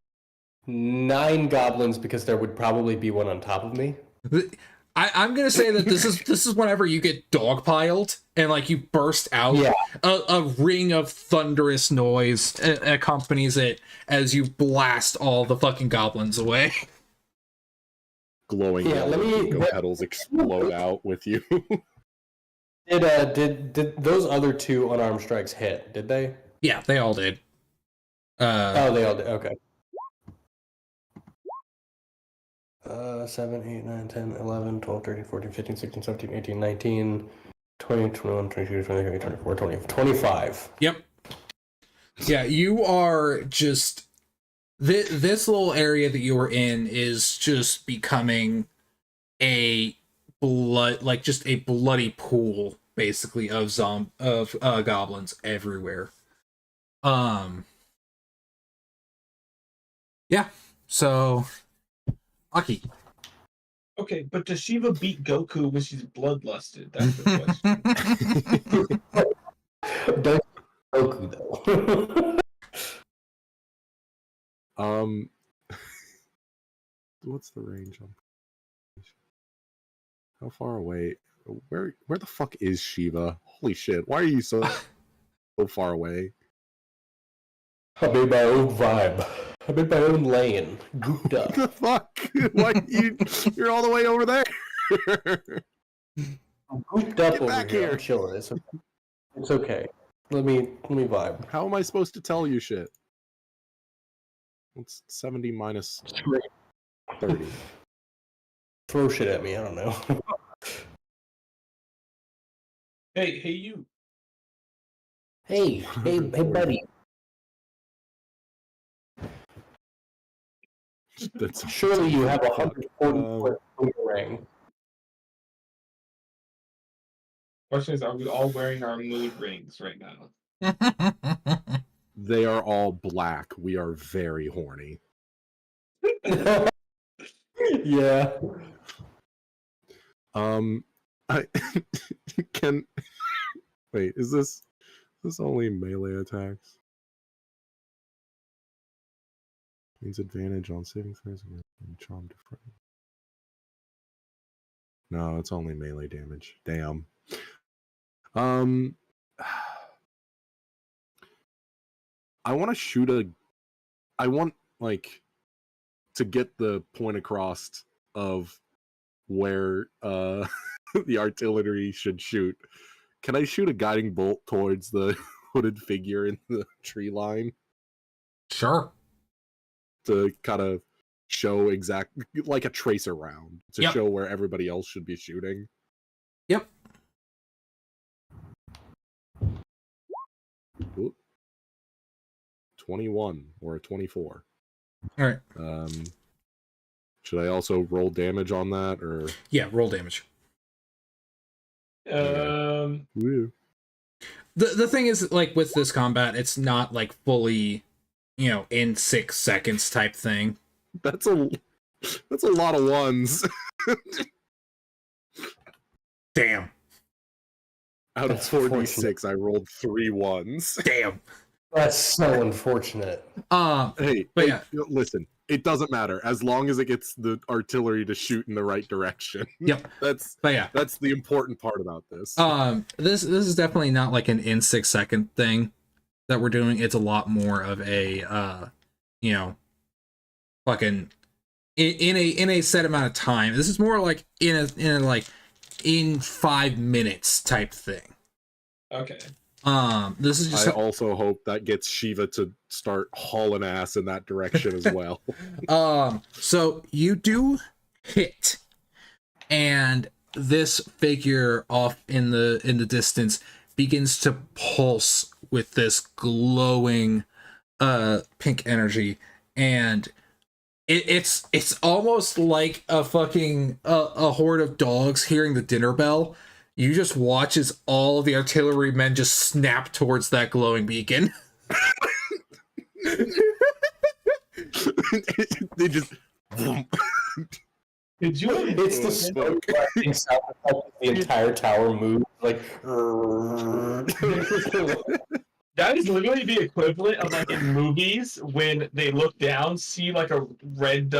9 goblins, because there would probably be one on top of me?
I'm gonna say that this is whenever you get dogpiled and like you burst out.
Yeah.
A ring of thunderous noise accompanies it as you blast all the fucking goblins away.
Glowing yellow petals explode out with you.
Did those other 2 unarmed strikes hit? Did they?
Yeah, they all did.
They all did. Okay. 7, 8, 9, 10, 11, 12, 13, 14, 15, 16, 17, 18, 19, 20, 21, 22, 23, 24, 25.
Yep. Yeah, you are just this little area that you were in is just becoming a just a bloody pool basically of goblins everywhere. Yeah. So Aki.
Okay, but does Shiva beat Goku when she's bloodlusted? That's the question.
Don't Goku though.
What's the range on? How far away? Where the fuck is Shiva? Holy shit! Why are you so far away?
I made my own vibe. I made my own lane. Gooped
What
up.
the fuck? Why you're all the way over there?
I'm gooped up
Get
over
back
here.
here.
I'm chilling. It's okay. Let me vibe.
How am I supposed to tell you shit? What's 70 minus 30?
Throw shit at me. I don't know.
Hey, you.
Hey, buddy.
That's
Surely you have 140 foot ring.
Question is, are we all wearing our mood rings right now?
They are all black. We are very horny.
Yeah.
I can wait. Is this only melee attacks? Means advantage on saving throws and charm different. No, it's only melee damage. Damn. I want to shoot I want like to get the point across of where the artillery should shoot. Can I shoot a guiding bolt towards the hooded figure in the tree line?
Sure.
To kind of show like a tracer round to show where everybody else should be shooting.
Yep.
Ooh. 21 or a 24.
All right.
Should I also roll damage on that, or?
Yeah, roll damage.
Woo.
The thing is, like, with this combat, it's not like fully, in 6 seconds type thing.
That's a lot of ones.
Damn.
Out of 46, I rolled 3 ones.
Damn.
That's so unfortunate.
Hey,
yeah,
listen. It doesn't matter as long as it gets the artillery to shoot in the right direction.
Yep.
That's the important part about this.
This is definitely not like an in 6 second thing that we're doing. It's a lot more of a fucking in a set amount of time. This is more like in 5 minutes type thing.
Okay.
This is just.
I also hope that gets Shiva to start hauling ass in that direction as well.
So you do hit, and this figure off in the distance begins to pulse with this glowing pink energy, and it's almost like a fucking a horde of dogs hearing the dinner bell. You just watch as all of the artillerymen just snap towards that glowing beacon.
They just.
Did you?
It's the smoke sound effect. The entire tower moves like.
That is literally the equivalent of like in movies when they look down, see like a red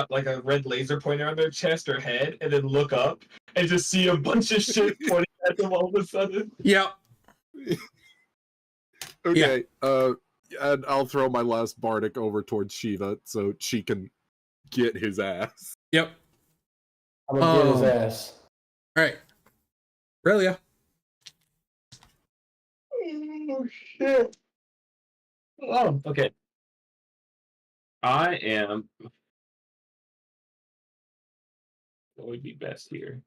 laser pointer on their chest or head, and then look up and just see a bunch of shit pointing at them all of a sudden.
Yep.
Okay. Yeah. And I'll throw my last bardic over towards Shiva so she can get his ass.
Yep.
I'm gonna get his ass.
All right. Relia.
Oh shit. Oh, okay. I am. What would be best here?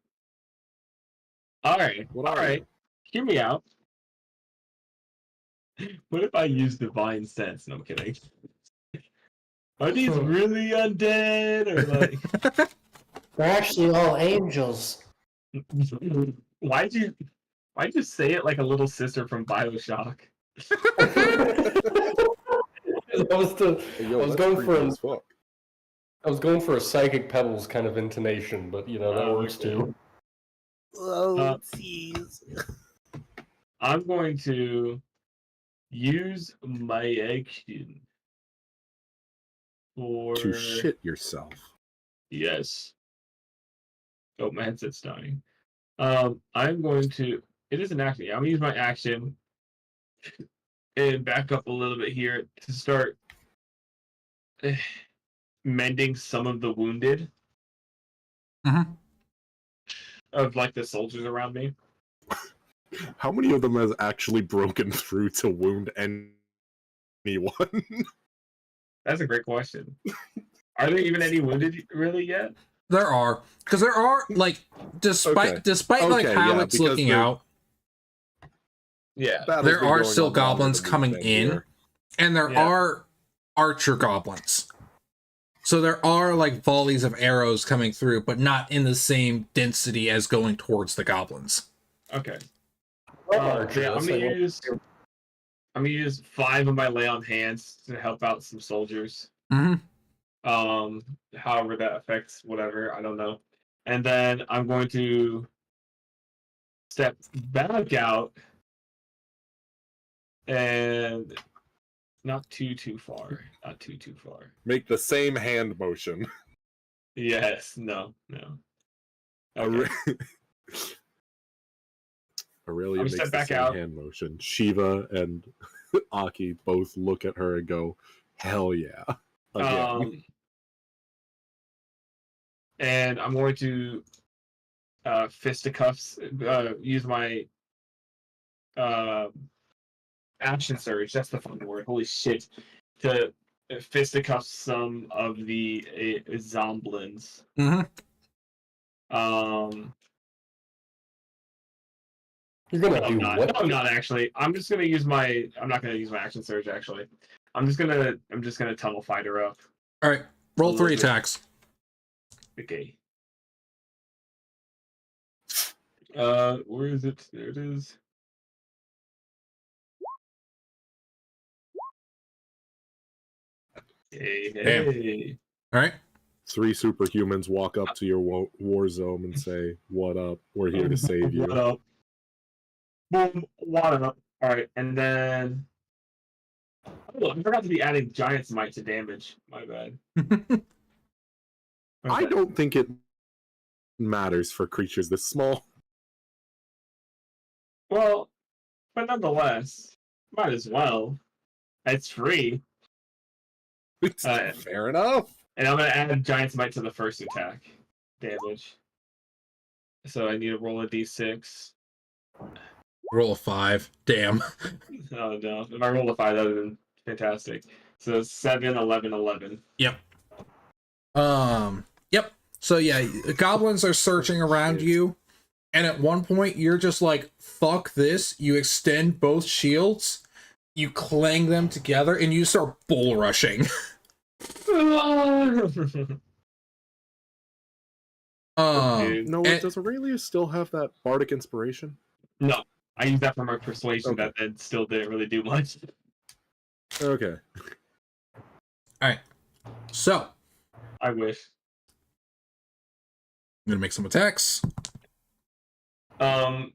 All right. hear me out. What if I use divine sense? No, I'm kidding. Are these really undead or like?
They're actually all angels.
Why'd you say it like a little sister from BioShock?
I was
Yo,
going
that's
for
creepy as fuck.
I was going for a psychic pebbles kind of intonation, but you know that works
Okay.
too.
Oh, jeez.
I'm going to use my action for
To shit yourself.
yes. Oh, my headset's dying. I'm going to. It is an action. I'm gonna use my action and back up a little bit here to start mending some of the wounded of like the soldiers around me.
How many of them has actually broken through to wound anyone?
That's a great question. Are there even any wounded really yet?
There are, because there are like, despite like
Okay,
how
yeah,
it's
because
looking
the-
out,
Yeah.
Battle's
there
been
are
going
still
on longer
goblins
than we've
coming
been
in,
here.
and there
Yeah.
are archer goblins. So there are like volleys of arrows coming through, but not in the same density as going towards the goblins.
Okay.
Archer,
Yeah,
that's
I'm gonna
like-
use 5 of my lay on hands to help out some soldiers.
Mm-hmm.
However that affects whatever, I don't know. And then I'm going to step back out and not too far. Not too far.
Make the same hand motion.
Yes, no.
Aure-
Okay.
Aurelia
I'm
makes
step
the
back
same
out.
hand motion. Shiva and Aki both look at her and go, "Hell yeah!" Again.
And I'm going to fisticuffs. Use my action surge. That's the fun word. Holy shit! To fisticuff some of the zomblins.
Mm-hmm.
You're gonna
No,
do
I'm not.
what?
No, I'm not actually. I'm just gonna use my. I'm not gonna use my action surge. Actually, I'm just gonna tunnel fighter up.
All right, roll 3
Little bit.
attacks.
Okay. Where is it? There it is. Hey,
Damn.
hey.
All right.
3 superhumans walk up to your war zone and say, "What up? We're here to save you."
What up? Boom. What up? All right, and then. Oh, I forgot to be adding giant smite to damage. My bad.
I don't think it matters for creatures this small.
Well, but nonetheless, might as well. It's free.
It's fair enough.
And I'm going to add giant smite to the first attack damage. So I need to roll a d6.
Roll a 5. Damn.
Oh no. If I rolled a 5, that would have been fantastic. So 7, 11, 11.
Yep. Yep. So yeah, goblins are searching around you, and at one point you're just like, fuck this. You extend both shields, you clang them together, and you start bull rushing.
Dude.
No,
and-
does Aurelia still have that bardic inspiration?
No. I used that for my persuasion,
Okay.
that then still didn't really do much.
Okay.
Alright. So,
I wish.
I'm gonna make some attacks.
On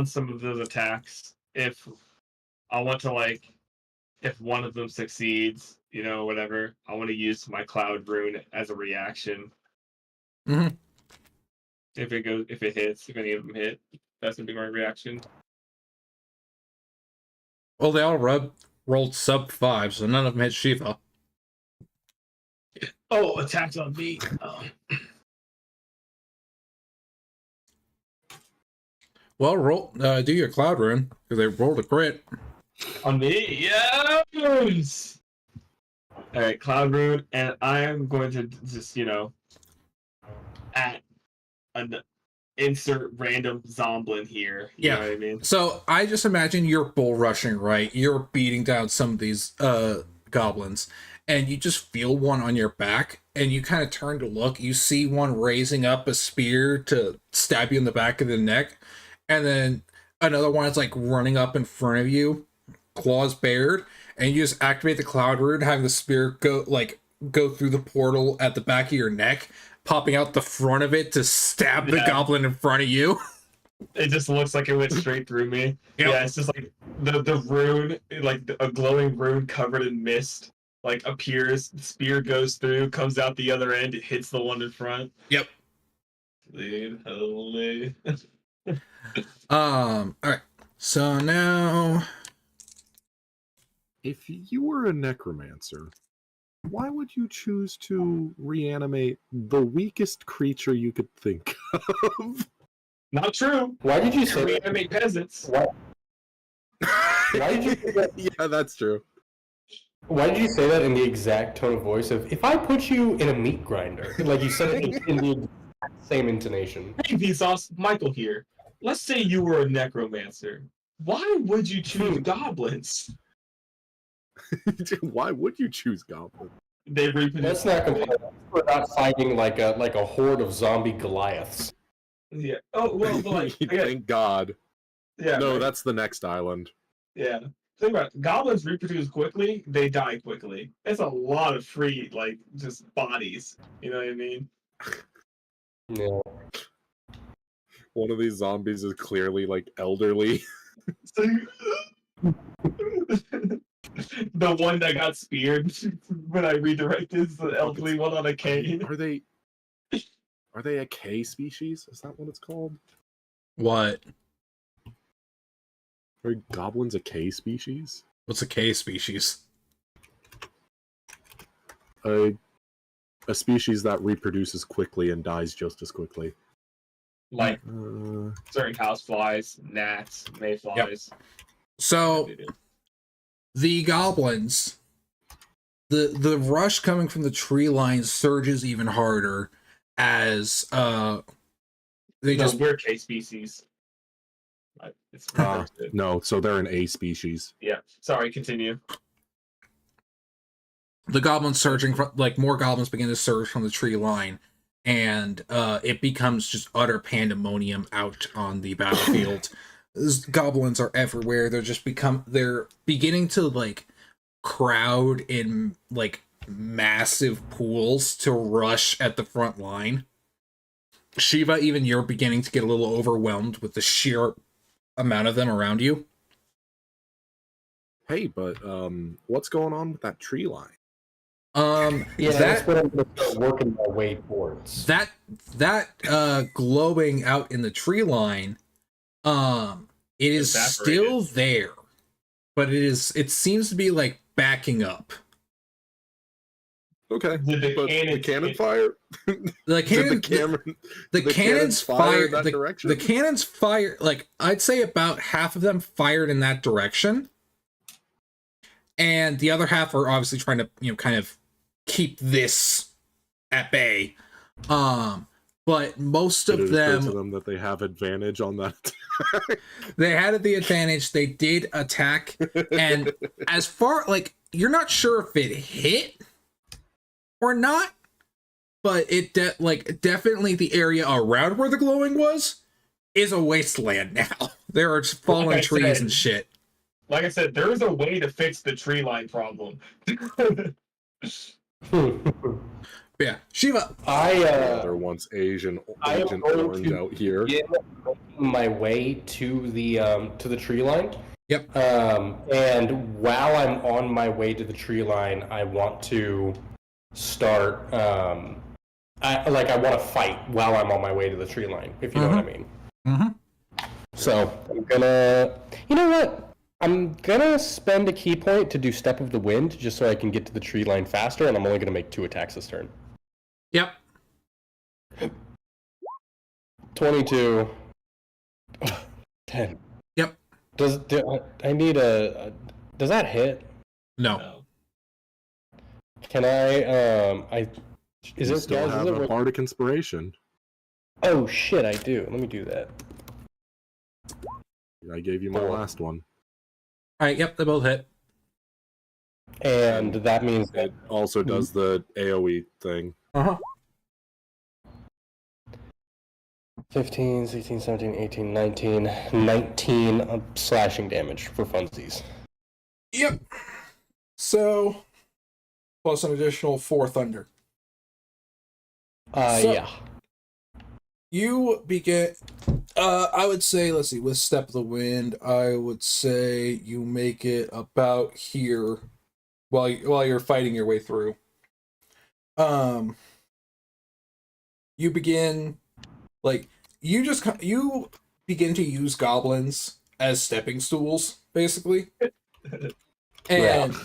some of those attacks, if I want to, like, if one of them succeeds, you know, whatever, I want to use my cloud rune as a reaction.
Mhm.
If it hits, if any of them hit, that's gonna be my reaction.
Well, they all rolled sub 5, so none of them hit Shiva.
Oh, attacks on me. Oh.
Well, roll, do your cloud rune, because they rolled a crit.
On me, yes. All right, cloud rune, and I am going to just, you know, at insert random zomblin here. You know what I mean?
So I just imagine you're bull rushing, right? You're beating down some of these goblins, and you just feel one on your back, and you kind of turn to look. You see one raising up a spear to stab you in the back of the neck, and then another one is like running up in front of you, claws bared, and you just activate the cloud rune, having the spear go through the portal at the back of your neck, popping out the front of it to stab the goblin in front of you.
It just looks like it went straight through me.
Yep.
Yeah, it's just like the rune, like a glowing rune covered in mist, like appears. The spear goes through, comes out the other end. It hits the one in front.
Yep.
Dude, holy.
All right. So now,
If you were a necromancer, why would you choose to reanimate the weakest creature you could think of?
Not true.
Why did you say
We
that?
animate peasants.
Why did you say that?
Yeah, that's true.
Why did you say that in the exact tone of voice of, if I put you in a meat grinder? Like, you said it in the exact same intonation.
Hey, Vsauce, Michael here. Let's say you were a necromancer. Why would you choose goblins?
Why would you choose goblin?
They reproduce.
Let's not complain. We're not fighting like a horde of zombie Goliaths.
Yeah. Oh well, but like,
Thank God.
yeah.
No,
right.
that's the next island.
Yeah. Think about it. Goblins reproduce quickly. They die quickly. It's a lot of free, like, just bodies. You know what I mean?
Yeah.
One of these zombies is clearly like elderly.
So, the one that got speared when I redirected is the elderly one on a cane.
Are they a K species? Is that what it's called?
what?
Are goblins a K species?
What's a K species?
A species that reproduces quickly and dies just as quickly.
Like certain houseflies, gnats, mayflies.
So the goblins, the rush coming from the tree line surges even harder as they
No,
just
we're K species. It's
No, so they're an A species.
yeah. Sorry, continue.
the goblins surging from, like, more goblins begin to surge from the tree line, and it becomes just utter pandemonium out on the battlefield. Goblins are everywhere. They're beginning to like crowd in like massive pools to rush at the front line. Shiva, even you're beginning to get a little overwhelmed with the sheer amount of them around you.
Hey, but what's going on with that tree line?
Yeah, that's what I'm going to start working my way towards.
That glowing out in the tree line, it is still there, but it seems to be like backing
Okay, but the cannon fire.
the cannons fire
in that direction?
the cannons fire, like, I'd say about half of them fired in that direction, and the other half are obviously trying to, kind of keep this at bay. But most of them,
to them that they have advantage on that attack.
They had the advantage. They did attack, and as far, like, you're not sure if it hit or not, but it definitely the area around where the glowing was is a wasteland now. There are just fallen trees and shit.
Like I said, there is a way to fix the tree line problem.
Yeah, Shiva.
There once Agent Orange out here.
Making my way to the tree line.
Yep.
And while I'm on my way to the tree line, I want to start. I want to fight while I'm on my way to the tree line, if you know what I mean.
Mm-hmm.
So I'm gonna. You know what? I'm gonna spend a key point to do Step of the Wind, just so I can get to the tree line faster, and I'm only gonna make 2 attacks this turn.
Yep.
22. 10.
Yep.
Does that hit?
No.
Can I? Is
You
it
still have a bardic inspiration?
Oh shit, I do. Let me do that.
I gave you my
4.
last one.
All right, yep, they both hit.
And that means that
It also does the AoE thing.
Uh-huh.
15, 16, 17, 18, 19 slashing damage for funsies.
Yep. So, plus an additional 4 thunder. So-
Yeah.
You begin. I would say, let's see, with Step of the Wind, I would say you make it about here while you're fighting your way through. You begin, like, you begin to use goblins as stepping stools, basically. And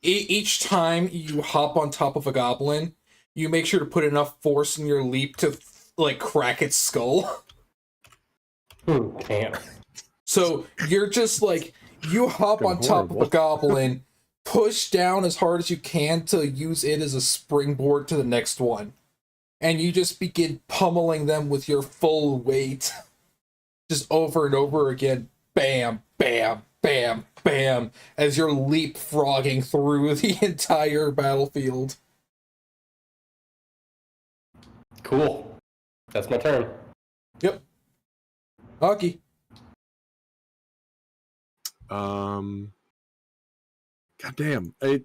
each time you hop on top of a goblin, you make sure to put enough force in your leap to, like, crack its skull.
Damn.
So you're just like, you hop on top of a goblin, push down as hard as you can to use it as a springboard to the next one. And you just begin pummeling them with your full weight. Just over and over again. Bam, bam, bam, bam. As you're leapfrogging through the entire battlefield.
Cool. That's my turn.
Yep. Hockey.
God damn. I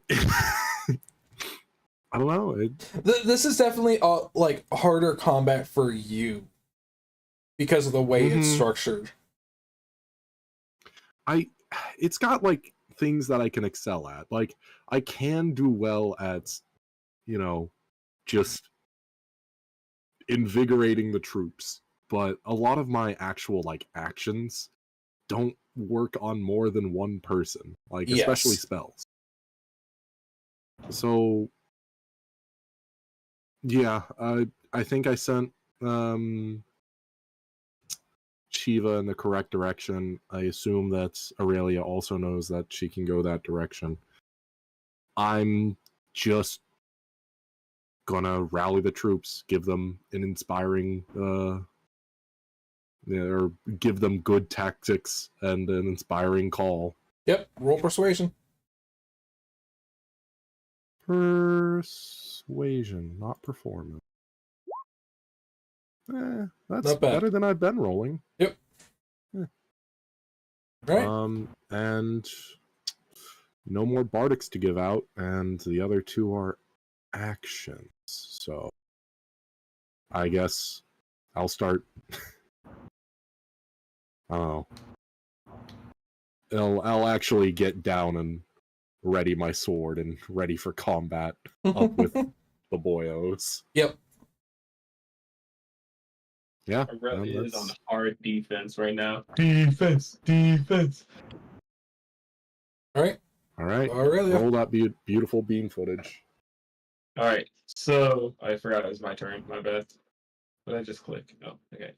don't know.
This is definitely like harder combat for you because of the way it's structured.
It's got like things that I can excel at. Like I can do well at, just invigorating the troops, but a lot of my actual like actions don't work on more than one person, like especially spells. So yeah, I think I sent Shiva in the correct direction. I assume that Aurelia also knows that she can go that direction. I'm just gonna rally the troops, give them an inspiring or give them good tactics and an inspiring call.
Yep, roll persuasion.
Persuasion, not performance. That's better than I've been rolling.
Yep. Right.
And no more bardics to give out, and the other 2 are actions. So I guess I'll start. I don't know. I'll actually get down and ready my sword and ready for combat up with the boyos.
Yep.
Yeah.
Aurelia is on hard defense right now. Defense.
All right. Aurelia.
Roll that beautiful beam footage.
All right. So I forgot it was my turn. My bad. But I just click. Oh, okay.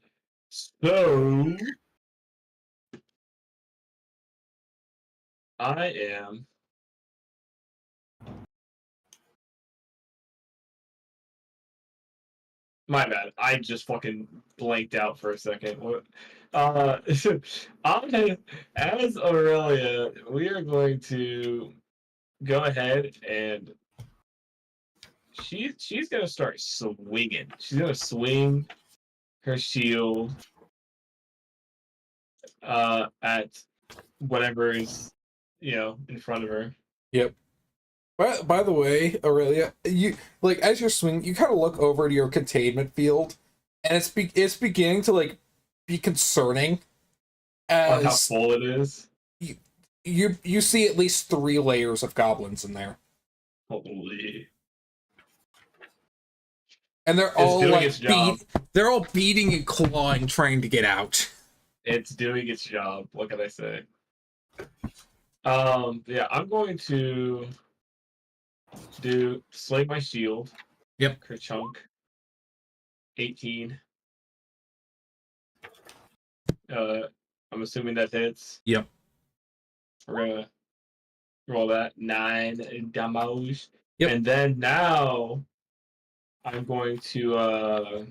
So I am. My bad. I just fucking blanked out for a second. What? As Aurelia, we are going to go ahead and she's gonna start swinging. She's gonna swing her shield at whatever is in front of her.
Yep. By the way, Aurelia, you like as you're swinging, you kind of look over to your containment field, and it's beginning to like be concerning. As
how full it is.
You see at least 3 layers of goblins in there.
Holy.
And they're all like they're all beating and clawing, trying to get out.
It's doing its job. What can I say? Yeah, I'm going to sling my shield.
Yep.
Kerchunk. 18. I'm assuming that hits.
Yep.
We're gonna roll that 9 damage.
Yep.
And then now I'm going to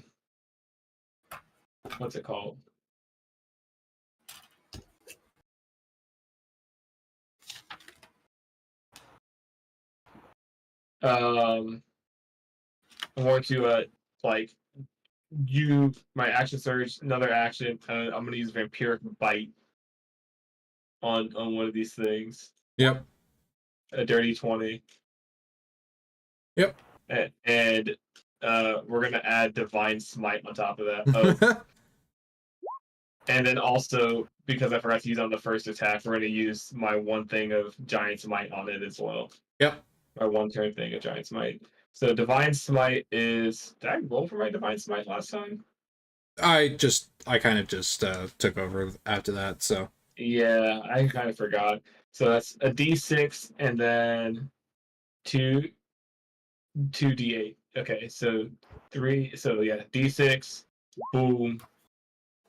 what's it called? I want to like my action surge, another action. I'm gonna use vampiric bite on one of these things.
Yep.
A dirty 20.
Yep.
And we're gonna add divine smite on top of that. Oh, and then also because I forgot to use on the first attack, we're gonna use my one thing of giant smite on it as well.
Yep.
My one turn thing of giant smite. So divine smite is. Did I roll for my divine smite last time?
I kind of just took over after that, so.
Yeah, I kind of forgot. So that's a D6 and then two 2d8. Okay, so 3. So yeah, D6, boom,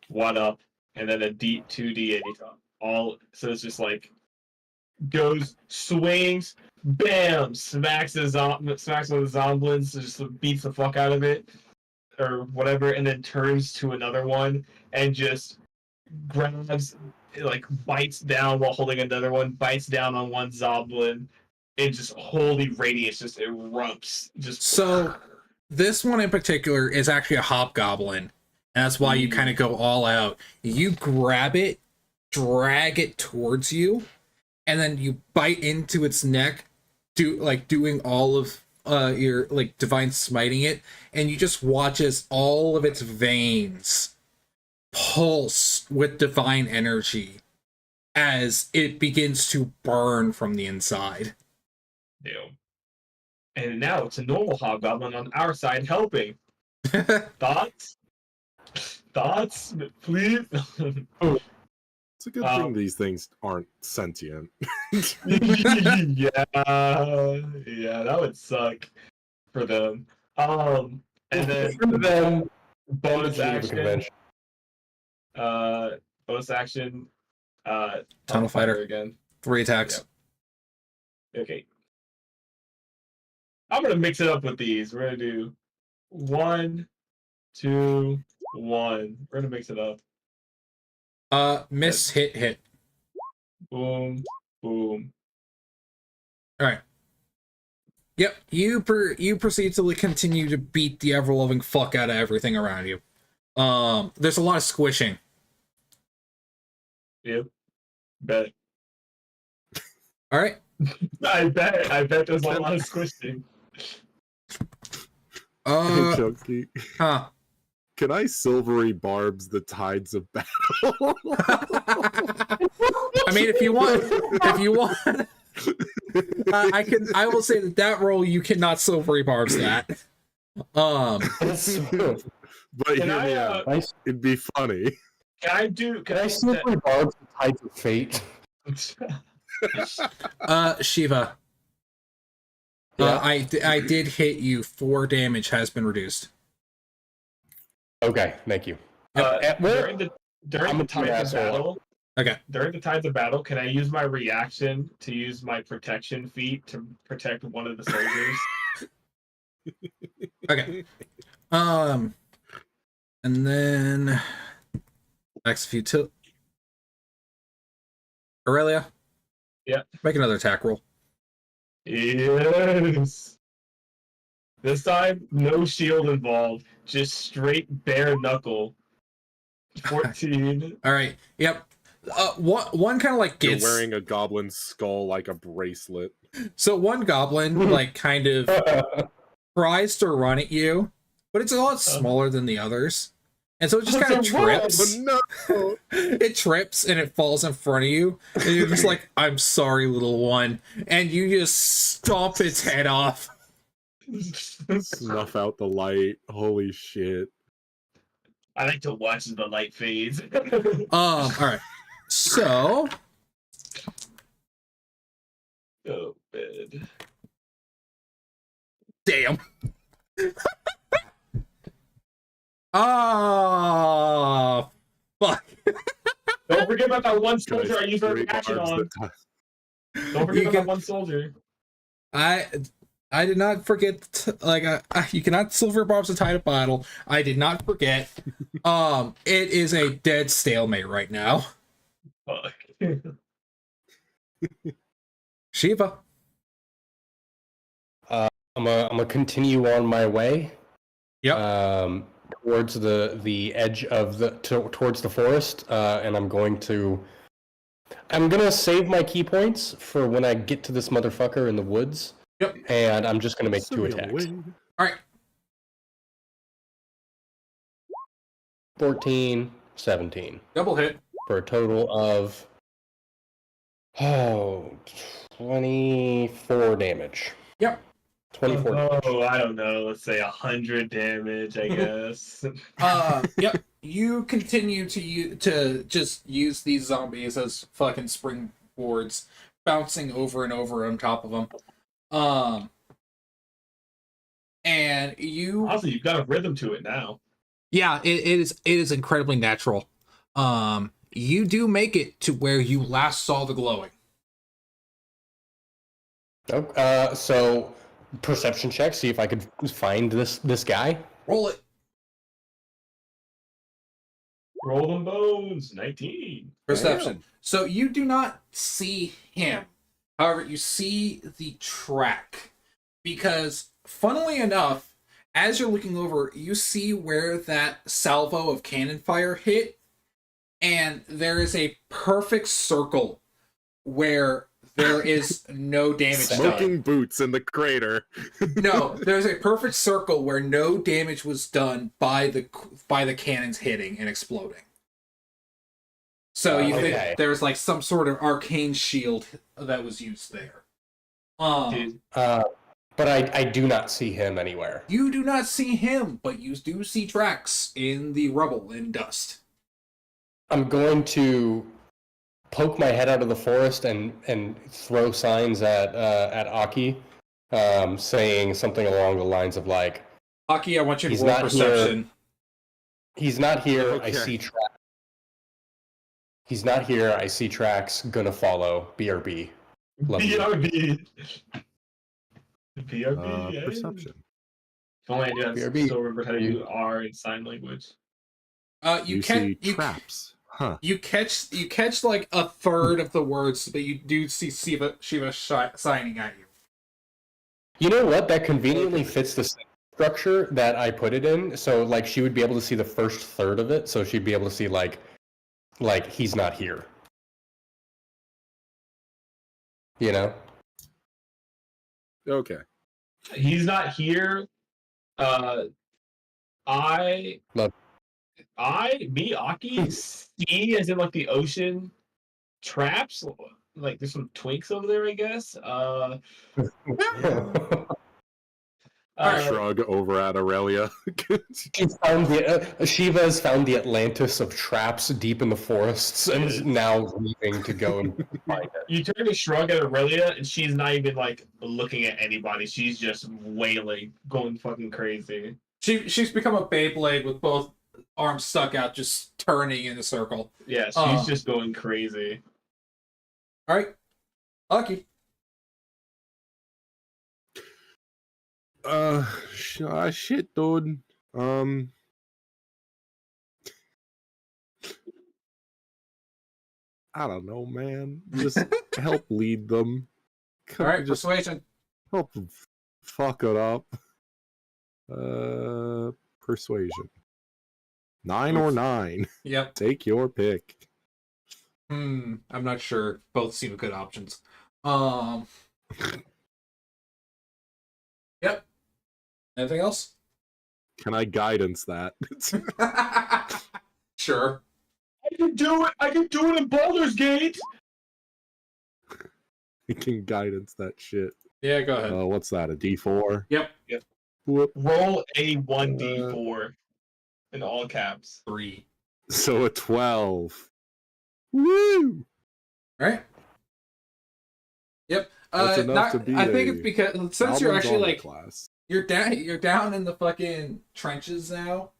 1 up, and then a 2d8 all. So it's just like goes, swings, bam, smacks one of the zombies, just beats the fuck out of it or whatever, and then turns to another one and just grabs, like bites down while holding another one, bites down on one zombie. It just holy radius just erupts. Just
so this one in particular is actually a hobgoblin, and that's why you kind of go all out. You grab it, drag it towards you, and then you bite into its neck, doing all of your like divine smiting it, and you just watch as all of its veins pulse with divine energy as it begins to burn from the inside.
Damn. And now it's a normal hobgoblin on our side helping. Thoughts? Thoughts? Please?
It's a good thing these things aren't sentient.
Yeah, that would suck for them. And then
For them,
bonus
Geneva
action.
Convention.
Bonus action.
Tunnel fighter
again.
3 attacks.
Yep. Okay. I'm gonna mix it up with these. We're gonna do 1, 2, 1. We're gonna mix it up.
Miss, hit.
Boom, boom.
All right. Yep, you proceed to continue to beat the ever-loving fuck out of everything around you. There's a lot of squishing.
Yep. Bet.
All right.
I bet there's a lot of squishing.
Hey, Chunky,
Huh.
can I silvery barbs the tides of battle?
I mean, if you want, I will say that roll you cannot silvery barbs that.
That's true.
But
Can
hear me
I,
out.
Nice.
It'd be funny.
Can I
Slippery barbs the tides of fate.
Shiva.
Yeah.
I did hit you. 4 damage has been reduced.
Okay, thank you.
during the
I'm a
tides of
asshole.
battle,
Okay.
during the tides of battle, can I use my reaction to use my protection feat to protect one of the soldiers?
Okay. And then next few Aurelia.
Yeah.
Make another attack roll.
Yes. This time, no shield involved, just straight bare knuckle. 14.
All right. Yep. One kind of like
You're
gets
wearing a goblin skull like a bracelet.
so one goblin like kind of tries to run at you, but it's a lot smaller than the others, and so it just kind of trips.
Oh, no!
It trips and it falls in front of you, and you're just like, "I'm sorry, little one," and you just stomp its head off.
Snuff out the light. Holy shit.
I like to watch the light fades.
All right. So,
Oh, man.
damn. Ah, fuck.
Don't forget about that one
Can I
soldier I used my
silvery
reaction
barbs
on.
the ti-
Don't forget
You
about
can-
that one soldier.
I did not forget. You cannot silver bombs a tide of battle. I did not forget. It is a dead stalemate right now.
Fuck.
Shiva.
I'm gonna continue on my way.
Yep.
Towards the edge of towards the forest, and I'm gonna save my key points for when I get to this motherfucker in the woods.
Yep.
And I'm just gonna make 2
Sail
attacks.
away.
All right.
14, 17.
Double hit.
For a total of 24 damage.
Yep.
24 damage.
Oh, I don't know. Let's say 100 damage, I guess.
Yep. You continue to just use these zombies as fucking springboards, bouncing over and over on top of them. And you
Also, you've got a rhythm to it now.
Yeah, it is incredibly natural. You do make it to where you last saw the glowing.
So perception check, see if I could find this guy.
Roll it.
Roll them bones. 19.
Perception.
Damn.
So you do not see him. However, you see the track. Because, funnily enough, as you're looking over, you see where that salvo of cannon fire hit. And there is a perfect circle where there is no damage done.
Smoking boots in the crater.
No, there's a perfect circle where no damage was done by the cannons hitting and exploding. So you
Okay.
think there's like some sort of arcane shield that was used there.
Dude,
But I do not see him anywhere.
You do not see him, but you do see tracks in the rubble and dust.
I'm going to poke my head out of the forest and throw signs at Aki, saying something along the lines of like,
Aki, I want you to
He's
roll
not
perception.
"He's not here. I
Okay.
see tracks. He's not here. I see tracks. Gonna follow. BRB. Love you."
BRB. BRB. Yeah.
Perception.
If only I did
BRB.
still remember how to do R in sign language.
You see traps. Huh.
You catch like a third of the words, but you do see Shiva signing at you.
You know what? That conveniently fits the structure that I put it in. So like she would be able to see the first third of it. So she'd be able to see like he's not here. You know?
Okay.
He's not here. Aki, see as in like the ocean traps. Like there's some twinks over there, I guess.
Shrug over at Aurelia.
Shiva's found the Atlantis of traps deep in the forests and is now leaving to go and find it.
You turn to shrug at Aurelia, and she's not even like looking at anybody. She's just wailing, going fucking crazy.
She's become a Beyblade with both arms stuck out, just turning in a circle.
Yeah, she's just going crazy.
All right, Aki.
Shit, dude. I don't know, man. Just help lead them.
All right,
Just
persuasion.
help them fuck it up. Persuasion. 9 or 9.
Yep.
Take your pick.
I'm not sure. Both seem good options. Yep. Anything else?
Can I guidance that?
Sure.
I can do it. I can do it in Baldur's Gate.
I can guidance that shit.
Yeah, go ahead.
What's that? A D4?
Yep.
Whoop.
Roll a 1d4 in all caps.
3.
So a 12. Woo!
All right. Yep.
That's enough to be
I think
a
it's because since you're
Goblins
actually
armor
like
class.
you're down in the fucking trenches now,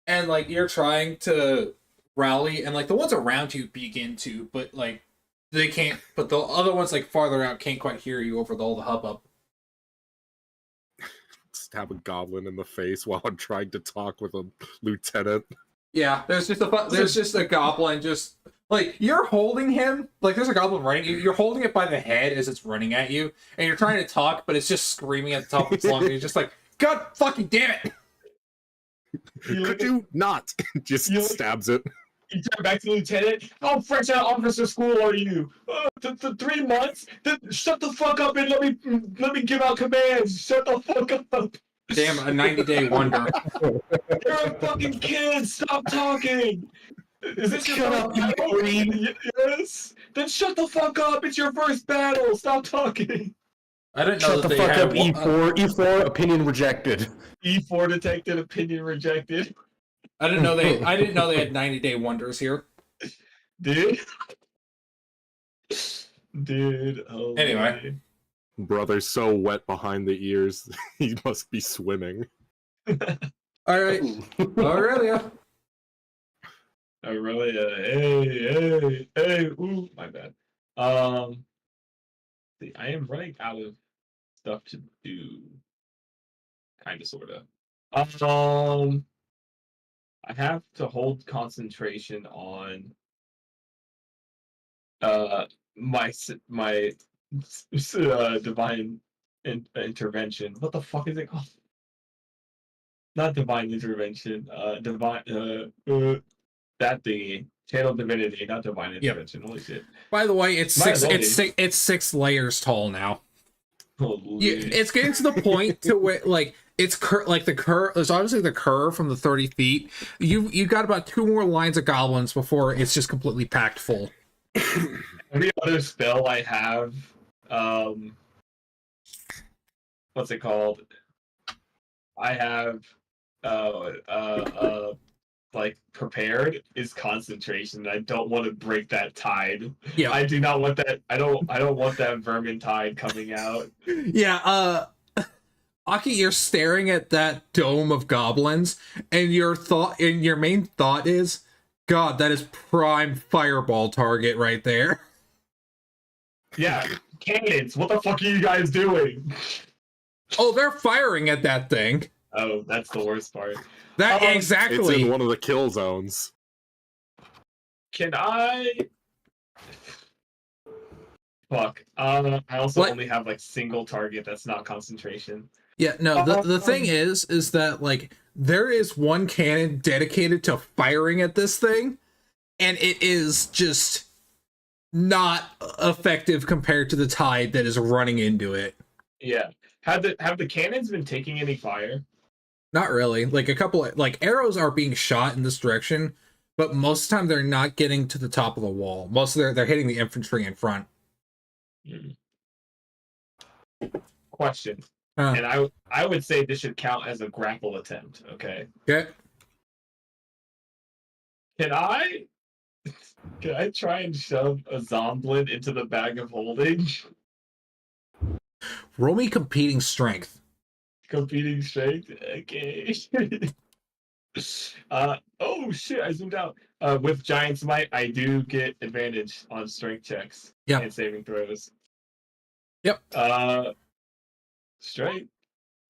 and like you're trying to rally, and like the ones around you begin to, but like they can't. But the other ones like farther out can't quite hear you over all the hubbub.
stab a goblin in the face while I'm trying to talk with a lieutenant.
Yeah, there's just a goblin just like you're holding him, like there's a goblin running you're holding it by the head as it's running at you, and you're trying to talk, but it's just screaming at the top of its lungs, and you're just like, God fucking damn it!
Could you not? Just stabs it.
You turn back to the lieutenant. How fresh out officer school are you? The 3 months? Shut the fuck up and let me give out commands. Shut the fuck up.
Damn, a 90-day wonder.
You're a fucking kid. Stop talking. Is this your first battle? Yes. Then shut the fuck up. It's your first battle. Stop talking.
I didn't know
Shut
that
the
they
fuck
had
up, E4. E4, opinion rejected.
E4 detected, opinion rejected.
I didn't know they had 90-day wonders here.
Dude. Oh
Anyway.
man.
Brother's so wet behind the ears, he must be swimming.
Alright. Aurelia.
Hey, ooh, my bad. See, I am running out of stuff to do. Kinda, sorta. I have to hold concentration on my divine intervention. What the fuck is it called? Not divine intervention. Divine that thingy. Channel divinity, not divine intervention. Holy shit!
By the way, it's
My
it's 6 layers tall now.
Holy.
It's getting to the point to where like it's like the curve. There's obviously the curve from the 30 feet. You got about 2 more lines of goblins before it's just completely packed full.
Every other spell I have, what's it called? I have, like prepared is concentration. I don't want to break that tide.
Yeah,
I do not want that. I don't want that vermin tide coming out.
Yeah, Aki, you're staring at that dome of goblins, and your main thought is, God, that is prime fireball target right there.
Yeah, cannons. What the fuck are you guys doing?
Oh, they're firing at that thing.
Oh, that's the worst part.
That
It's
exactly.
in one of the kill zones.
Can I? Fuck. I also
What?
only have like single target that's not concentration.
Yeah, no, the thing is that like there is one cannon dedicated to firing at this thing, and it is just not effective compared to the tide that is running into it.
Yeah. Have the cannons been taking any fire?
Not really. Like a couple like arrows are being shot in this direction, but most of the time they're not getting to the top of the wall. Most of they're hitting the infantry in front.
Question. And I would say this should count as a grapple attempt, okay?
Okay.
Can I try and shove a Zomblin into the bag of holding?
Roll me competing strength.
Competing strength? Okay. Oh shit, I zoomed out. With Giant's Might, I do get advantage on strength checks and saving throws.
Yep.
Straight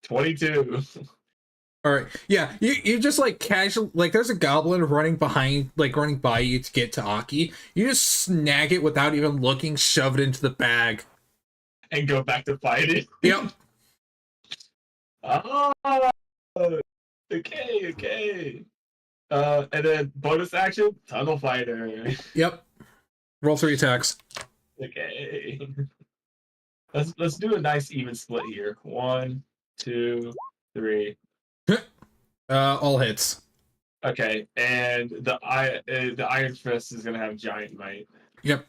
22.
All right. Yeah, you just like casual like there's a goblin running by you to get to Aki. You just snag it without even looking, shove it into the bag,
And go back to fighting.
Yep.
Oh, okay. And then bonus action, Tunnel Fighter.
Yep. Roll 3 attacks.
Okay. Let's do a nice even split here. 1, 2, 3.
All hits.
Okay, and the Iron Fist is gonna have Giant Might.
Yep.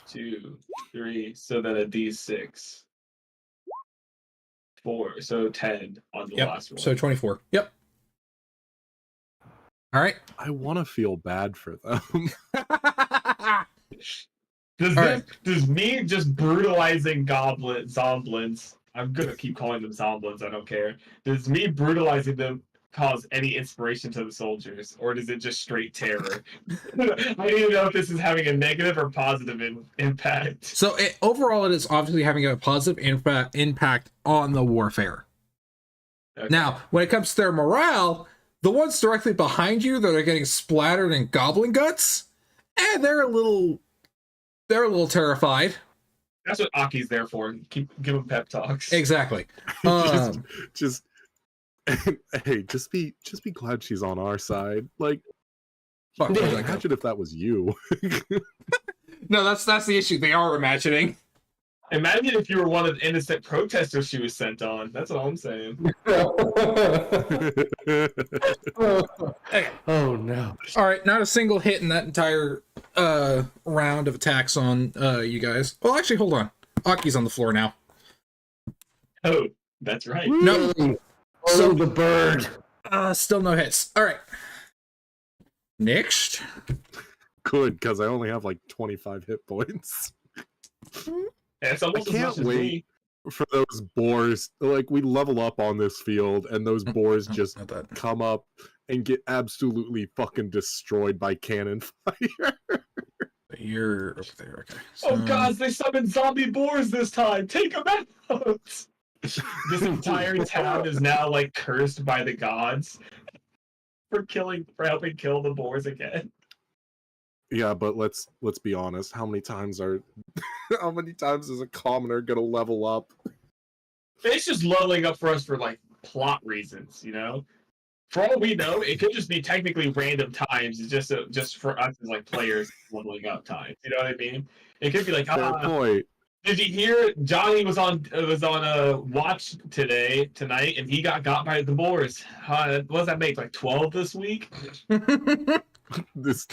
2, 3, so then a D6. 4, so 10 on the last one.
So 24. Yep. All right.
I want to feel bad for them.
Does me just brutalizing zomblins, I'm gonna keep calling them zomblins, I don't care. Does me brutalizing them cause any inspiration to the soldiers, or is it just straight terror? I don't even know if this is having a negative or positive impact.
So overall, it is obviously having a positive impact on the warfare.
Okay.
Now, when it comes to their morale, the ones directly behind you that are getting splattered in goblin guts, they're a little terrified.
That's what Aki's there for. Give him pep talks.
Exactly.
just hey, just be glad she's on our side. Like,
Fuck,
imagine if that was you.
No, that's the issue. They are imagining.
Imagine if you were one of the innocent protesters she was sent on. That's all I'm saying.
Oh no.
All right, not a single hit in that entire round of attacks on you guys. Well, actually, hold on. Aki's on the floor now.
Oh, that's right.
No.
So the bird.
Still no hits. All right. Next.
Good, because I only have like 25 hit points.
It's almost
I can't
as much
wait.
as me.
For those boars, like, we level up on this field, and those boars just
Not that.
come up and get absolutely fucking destroyed by cannon fire.
You're over there. Okay.
Oh god, they summoned zombie boars this time. Take them out. This entire town is now like cursed by the gods for helping kill the boars again.
Yeah, but let's be honest. How many times is a commoner gonna level up?
It's just leveling up for us for like plot reasons, you know. For all we know, it could just be technically random times. It's just for us as like players leveling up times. You know what I mean? It could be like,
Fair point.
did you hear Johnny was on watch tonight, and he got by the boars? What does that make, like 12 this week?
This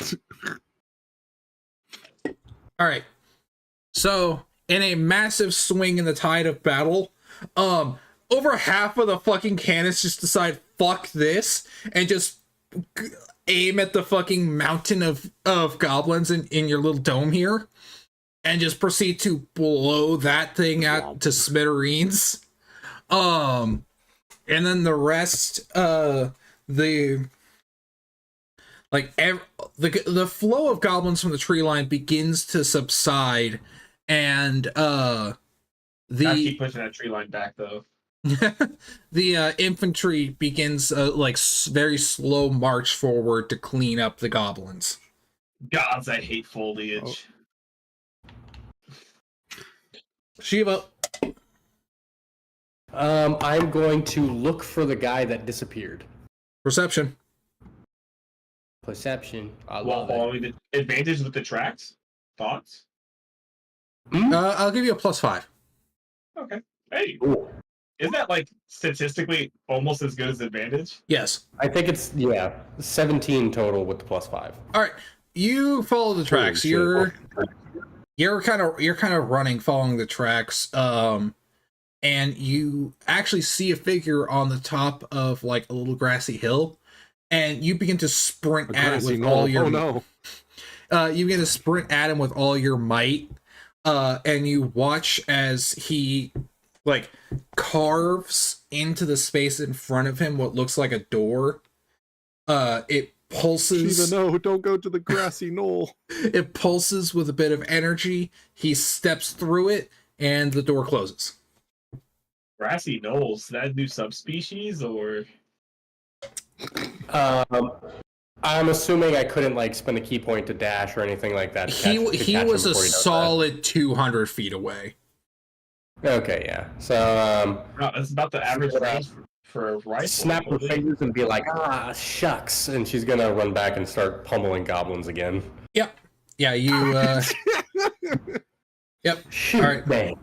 All right. So, in a massive swing in the tide of battle, over half of the fucking cannons just decide, fuck this, and just aim at the fucking mountain of goblins in your little dome here, and just proceed to blow that thing out to smithereens. And then the rest, the flow of goblins from the tree line begins to subside, and
I keep pushing that tree line back though.
the infantry begins very slow march forward to clean up the goblins.
Gods, I hate foliage.
Shiva.
I'm going to look for the guy that disappeared.
Perception.
Perception. I
Well,
love it.
the advantage with the tracks. Thoughts?
I'll give you a +5.
Okay. Hey,
Ooh.
isn't that like statistically almost as good as advantage?
Yes.
I think it's 17 total with the +5.
All right. You follow the tracks.
Holy shit.
You're kind of running, following the tracks. And you actually see a figure on the top of like a little grassy hill, and you begin to sprint at it with all your.
Oh no!
You begin to sprint at him with all your might, and you watch as he like carves into the space in front of him what looks like a door. It pulses.
Shiva, no! Don't go to the grassy knoll.
It pulses with a bit of energy. He steps through it, and the door closes.
Grassy knolls, that new subspecies, or
I'm assuming I couldn't like spend a key point to dash or anything like that.
He was a solid 200 feet away.
Okay, yeah. So
it's about the average range for a rifle.
snap her fingers and be like, shucks, and she's gonna run back and start pummeling goblins again.
Yep. Yeah, you Yep.
Shoot,
all right.
Bang.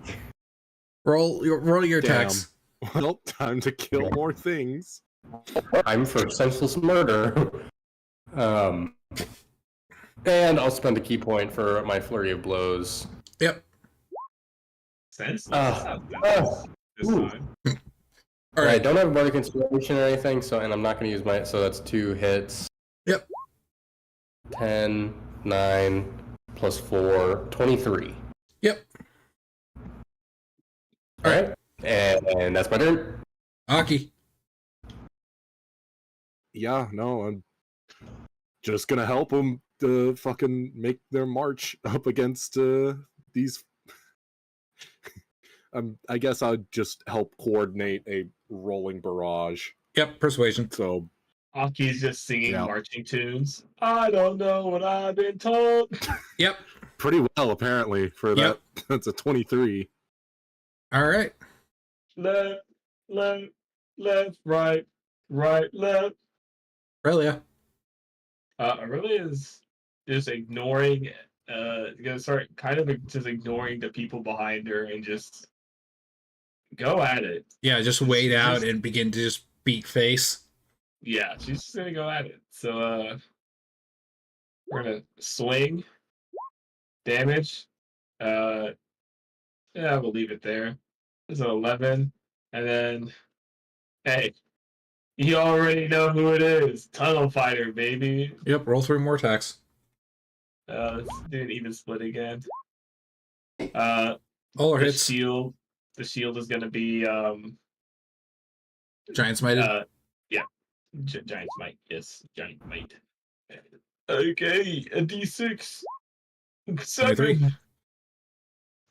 Roll your attacks.
Well, time to kill more things.
I'm for senseless murder. And I'll spend a key point for my flurry of blows.
Yep.
Sense.
Ooh.
This time.
All
I
right.
don't have a bardic inspiration or anything, and I'm not going to use my. So that's 2 hits.
Yep.
10, 9, plus 4, 23.
Yep.
All right, and that's my turn.
Aki.
yeah, no, I'm just gonna help them to fucking make their march up against these. I guess I'd just help coordinate a rolling barrage.
Yep, persuasion.
So
Aki's just singing
Yeah.
marching tunes. I don't know what I've been told.
Yep.
pretty well apparently for
Yep.
that. That's a 23.
All right.
Left, left, left, right, right, left.
Aurelia.
Really is just ignoring. Gonna start kind of just ignoring the people behind her and just go at it.
Yeah, just wait out and begin to just beat face.
Yeah, she's just gonna go at it. So we're gonna swing, damage. Yeah, we'll leave it there. It's an 11, and then hey, you already know who it is. Tunnel fighter, baby.
Yep, roll 3 more attacks.
Let's do an even split again.
All our
The
hits.
shield is gonna be
Giant smited.
yeah, giant smite. Yes, giant smite. Okay, a d6.
23.
7.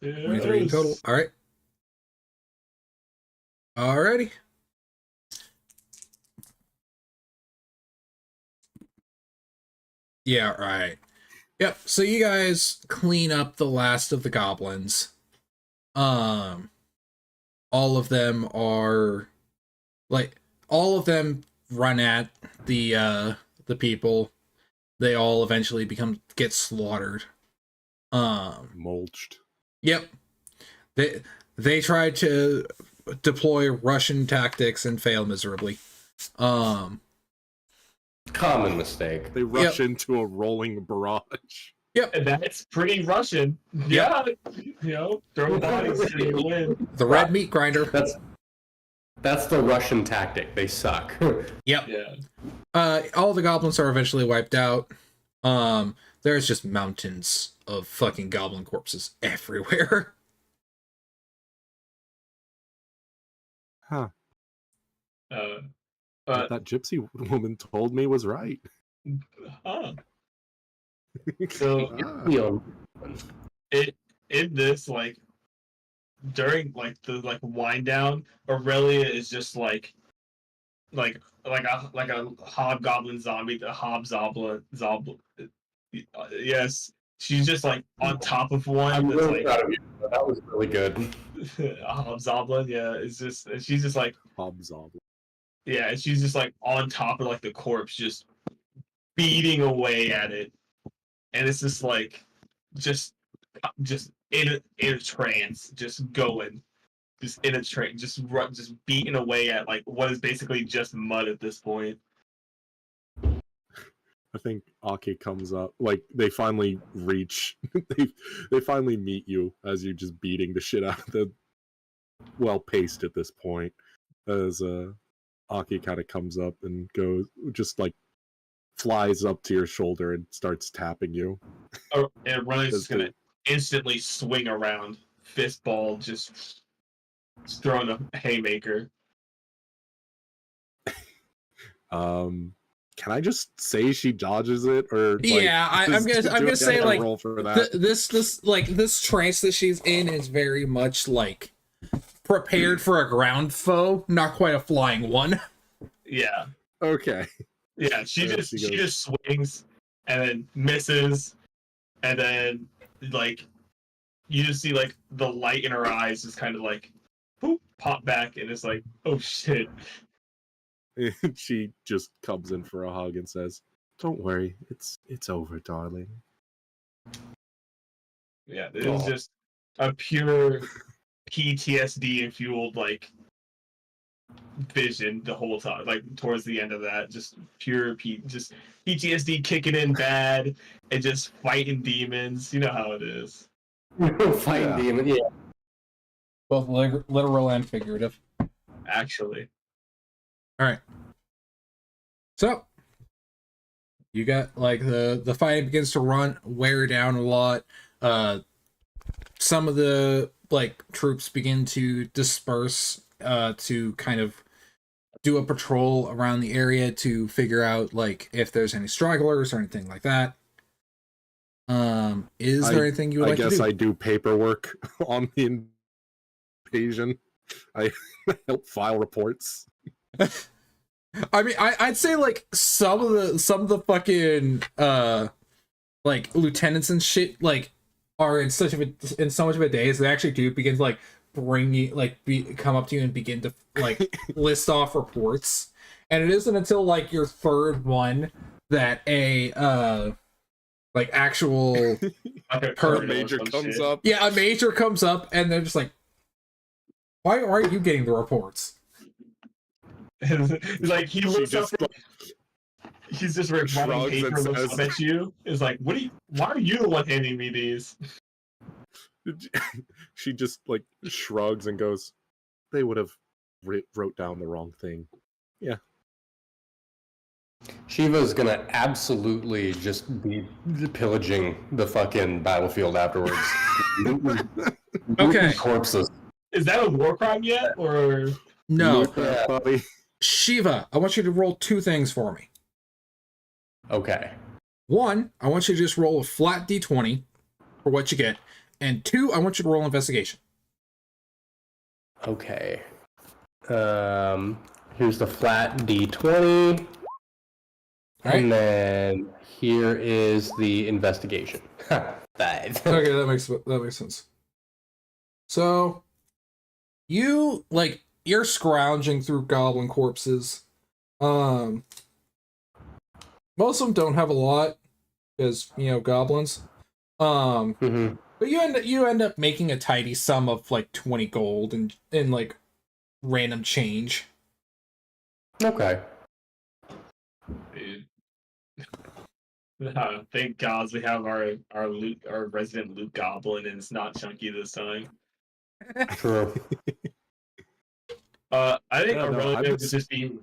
23 in total. All right. Alrighty. Yeah, right. Yep. So you guys clean up the last of the goblins. All of them are all of them run at the people. They all eventually get slaughtered.
Mulched.
Yep. They tried to deploy Russian tactics and fail miserably.
Common mistake.
They rush into a rolling barrage.
Yep.
And that's pretty Russian. Yeah, throw bodies to the win.
The red meat grinder.
That's the Russian tactic. They suck.
Yep.
Yeah.
All the goblins are eventually wiped out. There's just mountains of fucking goblin corpses everywhere.
Huh.
But
That gypsy woman told me was right.
So in this during the wind down, Aurelia is just like a hobgoblin zombie, the hobzoblin. Yes, she's just like on top of one.
I'm
That's
really proud of you. That was really good.
a hobzoblin. Yeah, she's just like
Hobzoblin.
yeah, and she's just like on top of the corpse, just beating away at it, and it's just just in a trance, just going, just in a trance, just beating away at what is basically just mud at this point.
I think Aki comes up. They finally reach. They finally meet you as you're just beating the shit out of the well-paced at this point. As Aki kind of comes up and goes, just flies up to your shoulder and starts tapping you.
Oh, and Ronnie's just gonna instantly swing around, fist ball, just throwing a haymaker.
Can I just say she dodges it, or
Yeah, I'm gonna say
roll for that?
This trance that she's in is very much prepared for a ground foe, not quite a flying one.
Yeah.
Okay.
Yeah, she just swings and then misses, and then you just see the light in her eyes just kind of boop, pop back, and it's like, oh shit.
She just comes in for a hug and says, "Don't worry, it's over, darling."
Yeah, it was just a pure PTSD fueled vision the whole time. Towards the end of that, just pure just PTSD kicking in bad and just fighting demons. You know how it is.
Fighting demon, yeah.
Both literal and figurative.
Actually.
All right. So you got the fighting begins to wear down a lot. Some of the troops begin to disperse to kind of do a patrol around the area to figure out like if there's any stragglers or anything like that. Is there anything you would like to do?
I guess I do paperwork on the invasion. I help file reports.
I mean, I'd say like some of the fucking like lieutenants and shit like are in so much of a daze they actually do begin to like bring you like come up to you and begin to like list off reports. And it isn't until like your third one that a like actual
major comes up.
Yeah, a major comes up and they're just like, why aren't you getting the reports?
Like he looks up. He's just running paper, looks up at you. Is like, why are you the one handing me these?
She just like shrugs and goes, "They would have wrote down the wrong thing." Yeah.
Shiva's gonna absolutely just be pillaging the fucking battlefield afterwards.
Okay.
Corpses.
Is that a war crime yet, or
no?
Buddy.
Shiva, I want you to roll two things for me.
Okay.
One, I want you to just roll a flat d20 for what you get. And two, I want you to roll investigation.
Okay. Here's the flat d20.
Right.
And then here is the investigation. 5.
Okay, that makes sense. So you're scrounging through goblin corpses. Most of them don't have a lot because goblins.
Mm-hmm.
But you end up making a tidy sum of like 20 gold in like random change.
Okay.
dude? Thank God we have our resident loot goblin, and it's not chunky this time.
True.
I think
Yeah, no,
Aurelia
I'm
would just be.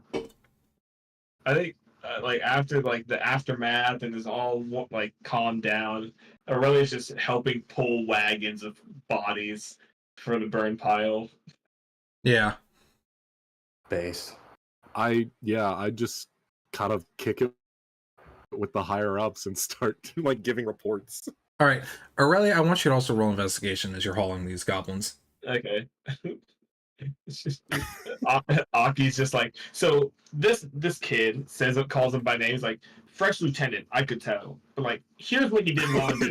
I think like after like the aftermath and is all like calmed down, Aurelia's just helping pull wagons of bodies for the burn pile.
Yeah.
Base.
I just kind of kick it with the higher ups and start like giving reports.
All right, Aurelia, I want you to also roll investigation as you're hauling these goblins.
Okay. It's just Aki's just like, so this kid calls him by name. He's like, fresh lieutenant, I could tell, but like, here's what he did wrong.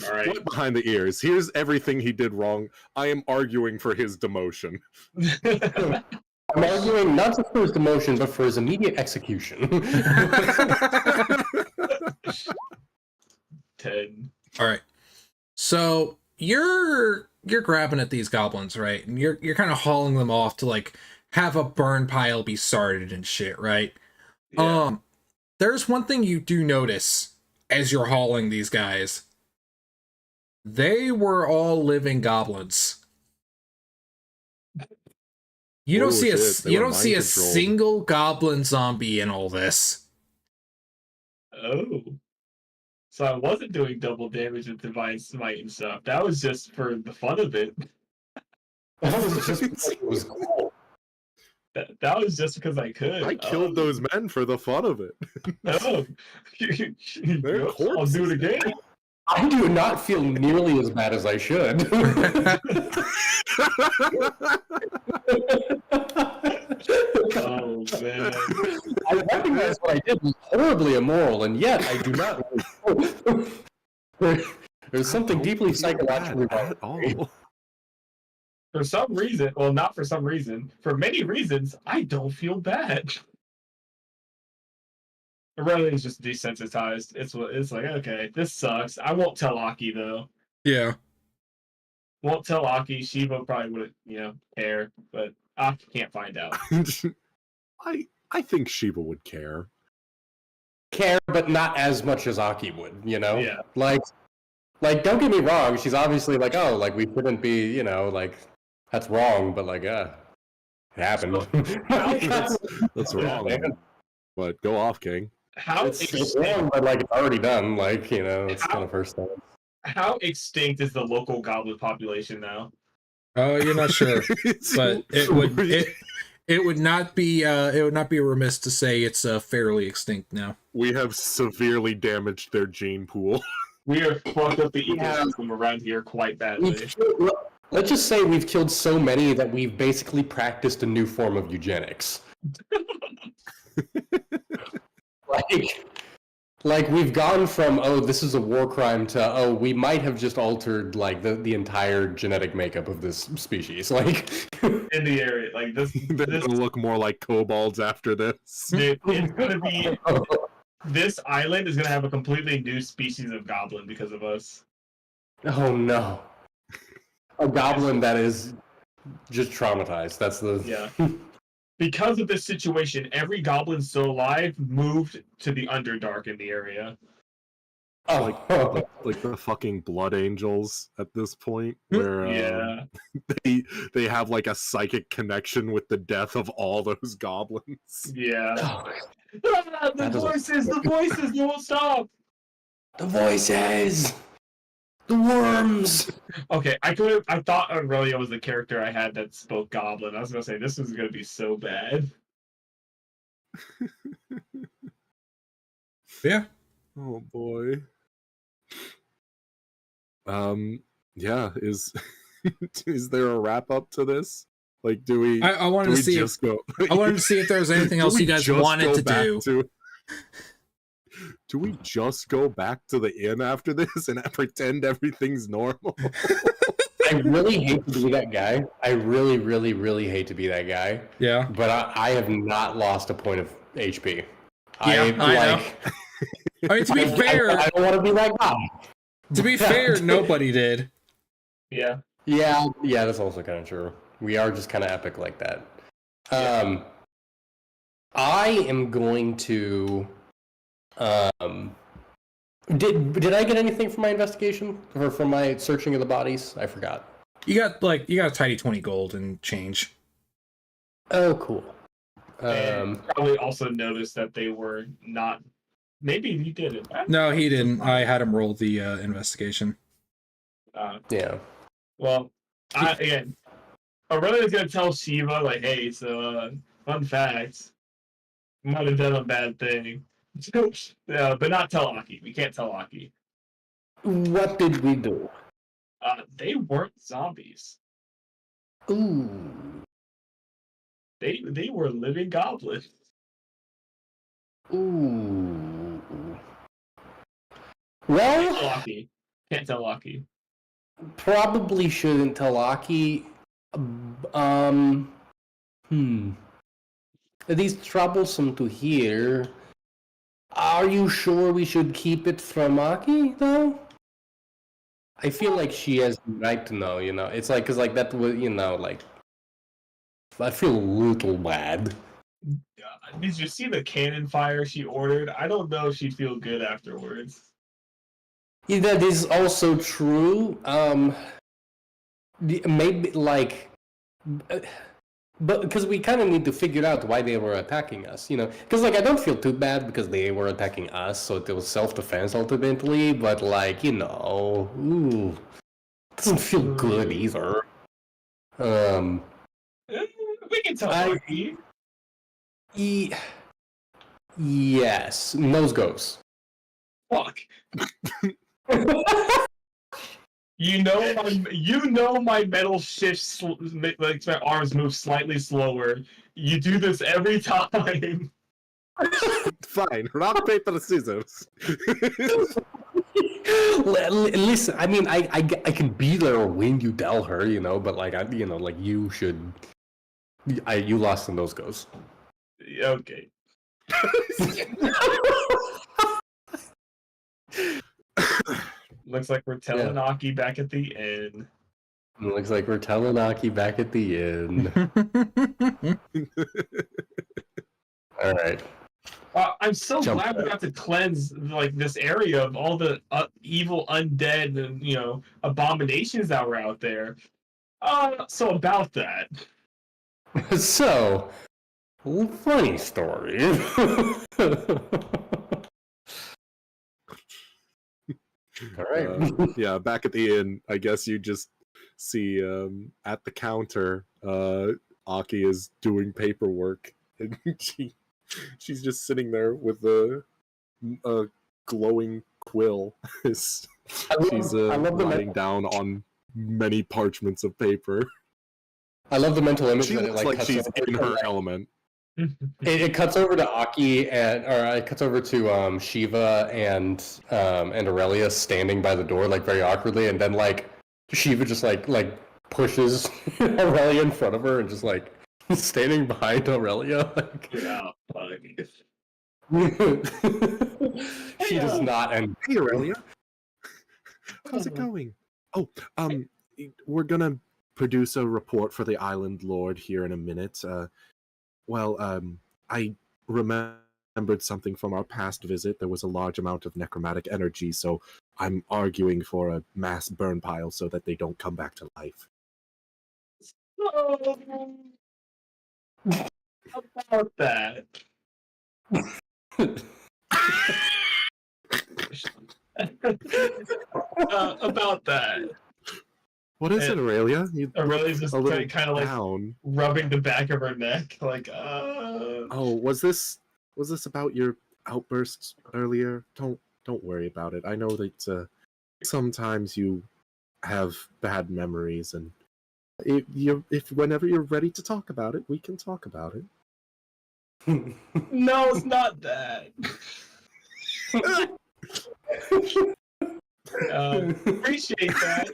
All right.
What behind the ears? Here's everything he did wrong. I am arguing for his demotion.
I'm arguing not just for his demotion, but for his immediate execution.
10.
All right, so you're grabbing at these goblins, right? And you're kind of hauling them off to like have a burn pile be started and shit, right?
Yeah.
There's one thing you do notice as you're hauling these guys. They were all living goblins. You don't see a single goblin zombie in all this.
Oh. So I wasn't doing double damage with divine smite and stuff. That was just for the fun of it.
That was just because it was cool.
That was just because I could.
I killed those men for the fun of it.
Oh.
They're
I'll
corpses.
do it again.
I do not feel nearly as bad as I should.
Oh man.
I recognize what I did was horribly immoral, and yet I do not. There's something deeply psychological about
at all.
For some reason, well, not for some reason, for many reasons, I don't feel bad. Aurelia is just desensitized. It's like, okay, this sucks. I won't tell Aki though.
Yeah.
Won't tell Aki. Shiva probably wouldn't, care, but Aki can't find out.
I think Shiva would care.
care, but not as much as Aki would,
Yeah.
Like, don't get me wrong, she's obviously like, oh, like, we shouldn't be, like, that's wrong, but like, it happened.
That's wrong. But go off, King.
How
It's wrong, but like, it's already done, like, it's kind of first time.
How extinct is the local goblin population now?
Oh, you're not sure, but It would not be remiss to say it's fairly extinct now.
We have severely damaged their gene pool.
We have fucked up the
Yeah.
ecosystem around here quite badly.
Let's just say we've killed so many that we've basically practiced a new form of eugenics. Like we've gone from, oh, this is a war crime to, oh, we might have just altered like the entire genetic makeup of this species. Like
In the area, like this,
They're gonna look more like kobolds after this.
dude, it's gonna be. This island is gonna have a completely new species of goblin because of us.
oh no. A goblin that is just traumatized. That's the
Yeah. Because of this situation, every goblin still alive moved to the Underdark in the area.
oh
Like the fucking blood angels at this point, where
Yeah.
they have like a psychic connection with the death of all those goblins.
Yeah.
Oh,
The
That doesn't-
the voices, they won't stop.
the voices, the worms.
Okay, I thought Aurelia was the character I had that spoke goblin. I was gonna say this was gonna be so bad.
Yeah.
Oh boy. Yeah, is is there a wrap up to this? Like, do we?
I wanted
do
to
we
see
just go?
I wanted to see if there was anything
Do
else
we
you guys
just
wanted
go
to
back
do.
Do we just go back to the inn after this and pretend everything's normal?
I really hate to be that guy. I really, really, really hate to be that guy.
Yeah.
But I have not lost a point of HP.
Yeah, I know. I mean, to be fair,
I don't want to be that guy.
to be fair, nobody did.
Yeah.
Yeah, that's also kind of true. We are just kind of epic like that. I am going to. Did I get anything from my investigation or from my searching of the bodies? I forgot.
You got a tidy 20 gold and change.
Oh, cool.
And probably also noticed that they were not. Maybe he didn't.
No, he didn't. I had him roll the investigation.
Yeah.
Well, again, Aurelia's gonna tell Shiva like, "Hey, so fun fact, might have done a bad thing." But not tell Aki. We can't tell Aki.
What did we do?
They weren't zombies.
Ooh.
They were living goblins.
Ooh.
Can't tell
Well,
Aki. Can't tell Aki.
probably shouldn't tell Aki. It is troublesome to hear. Are you sure we should keep it from Aki, though? I feel like she has the right to know, you know. It's like, because, like, that would, you know, like, I feel a little bad.
Did you see the cannon fire she ordered? I don't know if she'd feel good afterwards.
Yeah, that is also true. Maybe, like, but because we kind of need to figure out why they were attacking us, you know? Because, like, I don't feel too bad because they were attacking us, so it was self-defense ultimately, but, like, you know, ooh, doesn't feel good either.
We can tell Aki.
Yes, nose goes.
Fuck. You know my metal shifts like my arms move slightly slower. You do this every time.
Fine, rock paper scissors.
Listen, I mean, I can be there when you tell her, you know, but like you should. You lost in those goes.
Okay. Looks like we're telling Aki back at the inn.
Looks like we're telling Aki back at the end. All right.
I'm so glad we got to cleanse like this area of all the evil undead and abominations that were out there. So about that.
So, funny story. All right.
Yeah, back at the inn, I guess you just see at the counter, Aki is doing paperwork, and she's just sitting there with a glowing quill. She's
I love the
writing down on many parchments of paper.
I love the mental image
She
that it
looks
like
like
cuts
she's
over
in
to,
her
like,
element.
it cuts over to Aki it cuts over to Shiva and Aurelia standing by the door like very awkwardly, and then like Shiva just like pushes Aurelia in front of her and just like standing behind Aurelia. Like,
Yeah,
she does not end.
Hey, Aurelia. How's it going? Oh, we're gonna produce a report for the Island Lord here in a minute. I remembered something from our past visit. There was a large amount of necromantic energy, so I'm arguing for a mass burn pile so that they don't come back to life.
About that. About that.
What is it, Aurelia? You
Aurelia's just
a little
kind of like
down.
rubbing the back of her neck, like,
Oh, was this about your outbursts earlier? Don't worry about it. I know that sometimes you have bad memories, and if whenever you're ready to talk about it, we can talk about it.
No, it's not that. Appreciate that.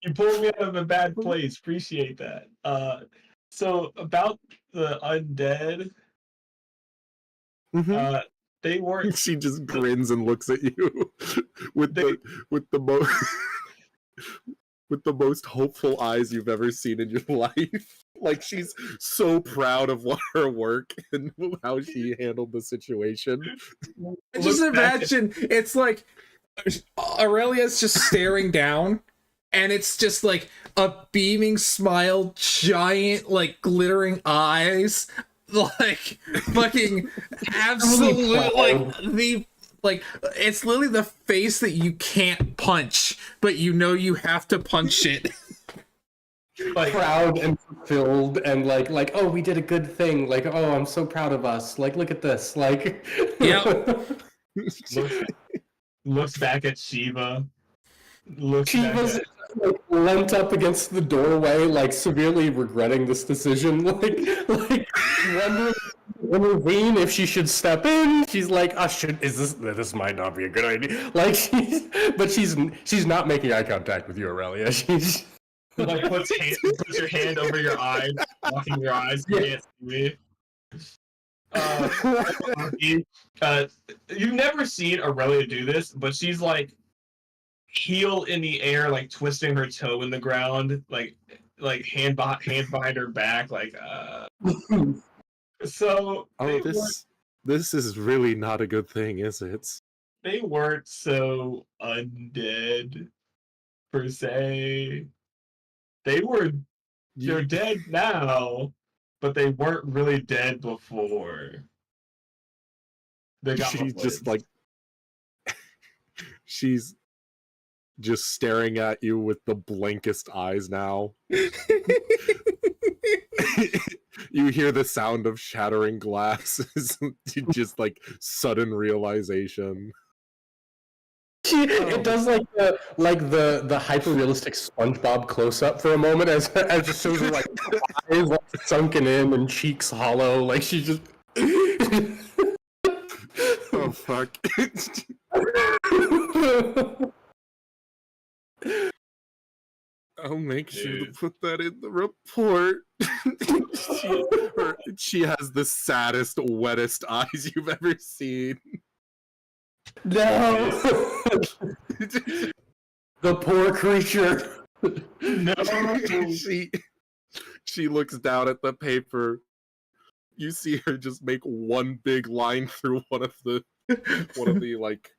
You pulled me out of a bad place. Appreciate that. So about the undead,
Mhm.
they weren't.
She just grins and looks at you with the most with the most hopeful eyes you've ever seen in your life. Like she's so proud of her work and how she handled the situation.
I just imagine it's like Aurelia's just staring down, and it's just like a beaming smile, giant like glittering eyes, like fucking absolute like it's literally the face that you can't punch, but you know you have to punch it.
Like,
Proud and fulfilled and like oh, we did a good thing, like oh, I'm so proud of us, like look at this, like
Yep.
looks back at Shiva.
Shiva's like leant up against the doorway, like severely regretting this decision, like wondering if she should step in. She's like, this might not be a good idea. Like she's not making eye contact with you, Aurelia. She's
like puts your hand over your eyes, blocking your eyes. You can't see me. You've never seen Aurelia do this, but she's like heel in the air, like twisting her toe in the ground, like hand behind her back, like So
this is really not a good thing, is it?
They weren't so undead per se. They're dead now, but they weren't really dead before.
She's just like she's just staring at you with the blankest eyes now. You hear the sound of shattering glasses. Just like sudden realization.
It does like the hyper realistic SpongeBob close up for a moment as it shows her like eyes like sunken in and cheeks hollow, like she just.
Oh fuck. I'll make sure to put that in the report. She has the saddest, wettest eyes you've ever seen.
No! The poor creature.
No.
She looks down at the paper. You see her just make one big line through one of the like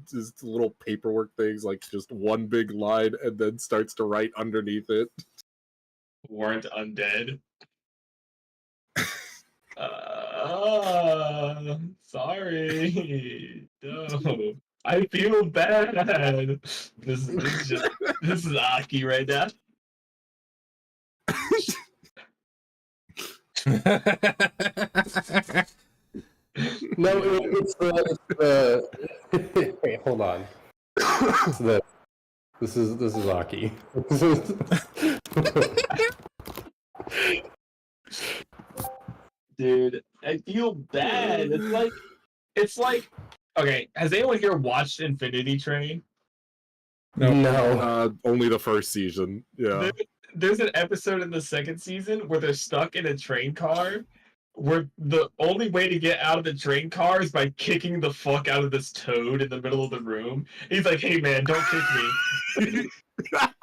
just little paperwork things, like just one big line, and then starts to write underneath it.
Weren't undead. Sorry. No. I feel bad. This is Aki right now.
No, it's the wait, hold on. It's the this is Aki.
Dude, I feel bad. It's like okay, has anyone here watched Infinity Train?
No.
Only the first season. Yeah.
There's an episode in the second season where they're stuck in a train car where the only way to get out of the train car is by kicking the fuck out of this toad in the middle of the room. He's like, hey man, don't kick me. He's like,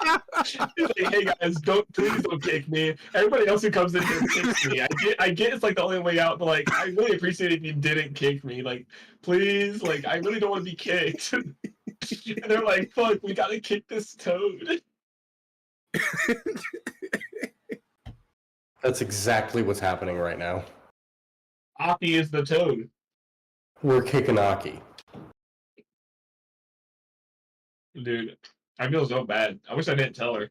hey guys, please don't kick me. Everybody else who comes in here kicks me. I get it's like the only way out, but like I really appreciate it if you didn't kick me. Like, please, like I really don't want to be kicked. And they're like, fuck, we gotta kick this toad.
That's exactly what's happening right now.
Aki is the toad.
We're kicking Aki.
Dude, I feel so bad. I wish I didn't tell her.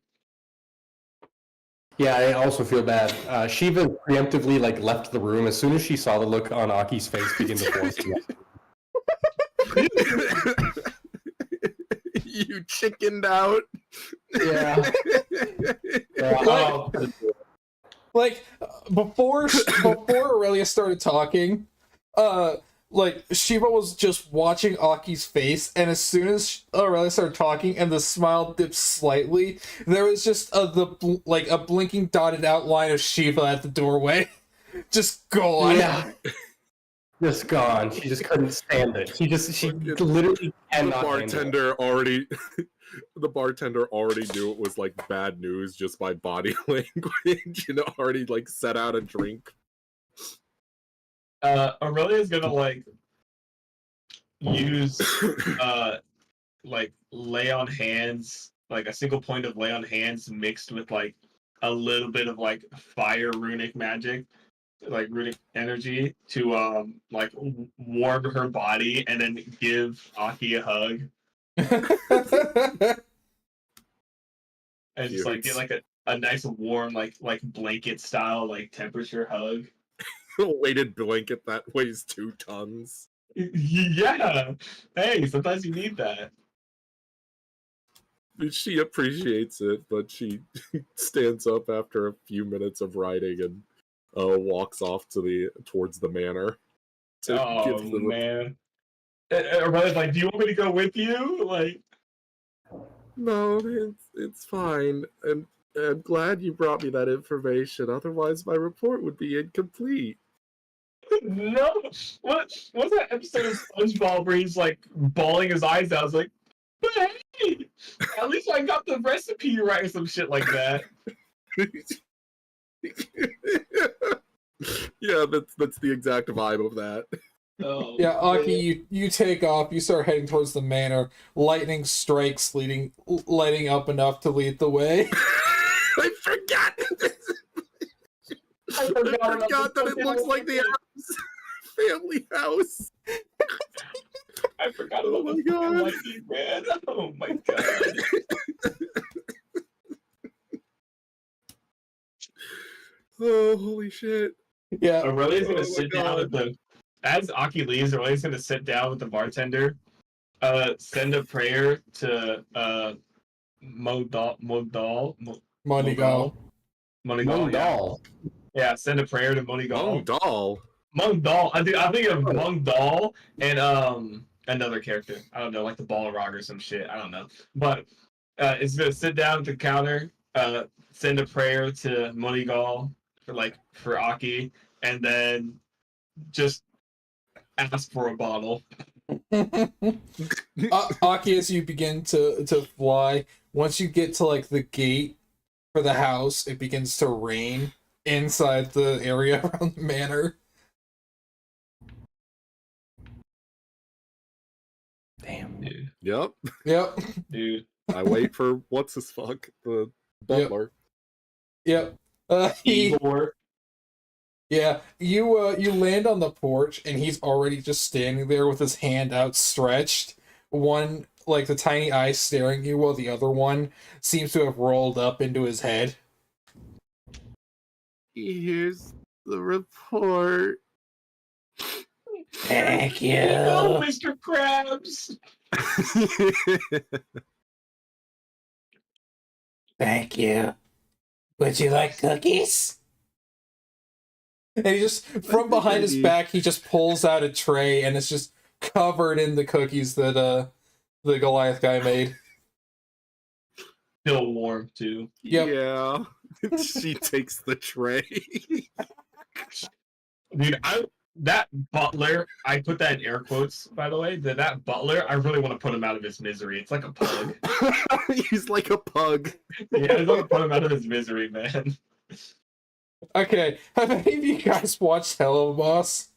Yeah, I also feel bad. Shiva preemptively left the room as soon as she saw the look on Aki's face begin to form.
You chickened out.
Yeah.
Like before Aurelia started talking, Shiva was just watching Aki's face, and as soon as Aurelia started talking and the smile dipped slightly, there was just a blinking dotted outline of Shiva at the doorway. Just gone.
Yeah. Just gone. She just couldn't stand it. She literally cannot
the bartender already knew it was like bad news just by body language, already set out a drink.
Aurelia's gonna use lay on hands, like a single point of lay on hands mixed with a little bit of fire runic magic, runic energy to warm her body and then give Aki a hug. And just get a nice warm blanket style temperature hug.
A weighted blanket that weighs 2 tons.
Yeah. Hey, sometimes you need that.
She appreciates it, but she stands up after a few minutes of riding and walks off towards the manor.
Oh man. Everybody's like, do you want me to go with you?
No, it's fine. And I'm glad you brought me that information. Otherwise, my report would be incomplete.
No. What's that episode of SpongeBob where he's bawling his eyes out? I was like, but hey, at least I got the recipe right or some shit like that.
Yeah, that's the exact vibe of that.
Oh,
yeah, Aki, you take off. You start heading towards the manor. Lightning strikes, lighting up enough to lead the way.
I forgot. I forgot that it looks like the family house.
I forgot about the fucking lightning, man. Oh my god.
Oh, holy shit.
Yeah.
Aurelia's gonna sit down with as Aki leaves, Aurelia's gonna sit down with the bartender, send a prayer to Modal.
Monigal.
Yeah, send a prayer to Monigal.
Mongdal.
I think of Mongdal and another character. I don't know, like the Balrog or some shit. I don't know. But it's gonna sit down at the counter, send a prayer to Monigal for Aki, and then just ask for a bottle.
Aki, as you begin to fly, once you get to the gate for the house, it begins to rain inside the area around the manor.
Damn, dude.
Yep.
Dude.
I wait for the butler.
Yep.
Igor.
Yeah, you land on the porch, and he's already just standing there with his hand outstretched. One, the tiny eyes staring at you, while the other one seems to have rolled up into his head.
Here's the report.
Thank you.
Oh, Mr. Krabs.
Thank you. Would you like cookies? And he just, from behind his back, he just pulls out a tray, and it's just covered in the cookies that the Goliath guy made.
Still warm too.
Yep.
Yeah. She takes the tray.
Dude, that butler, I put that in air quotes, by the way. That butler, I really want to put him out of his misery. It's like a pug.
He's like a pug.
Yeah, I want to put him out of his misery, man.
Okay, have any of you guys watched Hello Boss?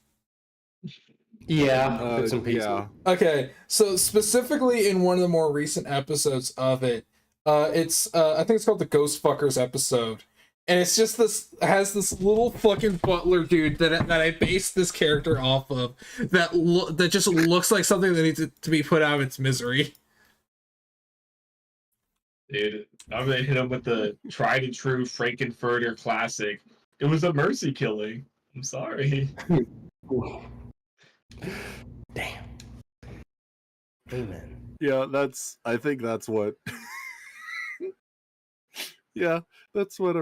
Yeah, bits and pieces.
Yeah.
Okay, so specifically in one of the more recent episodes of it, it's I think it's called the Ghost Fuckers episode, and it's just has this little fucking butler dude that I based this character off of that just looks like something that needs to be put out of its misery.
Dude, I'm gonna hit him with the tried and true Frankenfurter classic. It was a mercy killing. I'm sorry.
Damn. Amen.
Yeah, I think that's what yeah, that's what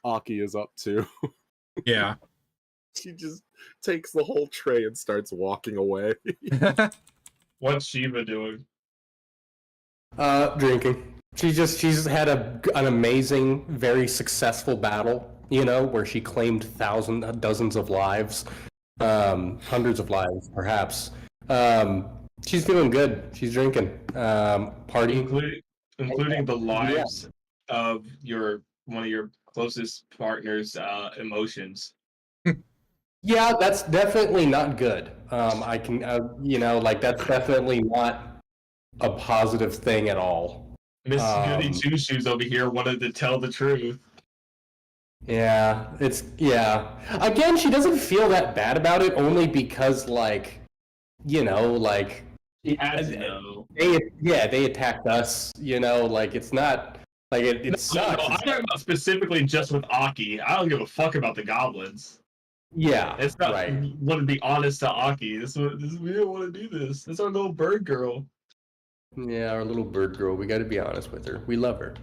Aki is up to.
Yeah.
She just takes the whole tray and starts walking away.
What's Shiva doing?
Drinking. She's had an amazing, very successful battle, where she claimed dozens of lives, hundreds of lives, perhaps. She's feeling good. She's drinking. Partying.
Including the lives of one of your closest partner's emotions.
Yeah, that's definitely not good. I can, that's definitely not a positive thing at all.
Miss Goody Two Shoes over here wanted to tell the truth.
Yeah, Again, she doesn't feel that bad about it, only because,
She has to know.
they attacked us. It's not it sucks.
No, I'm talking about specifically just with Aki. I don't give a fuck about the goblins.
Yeah,
It's not.
right.
We want to be honest to Aki. We don't want to do this. That's our little bird girl.
Yeah, our little bird girl. We got to be honest with her. We love her.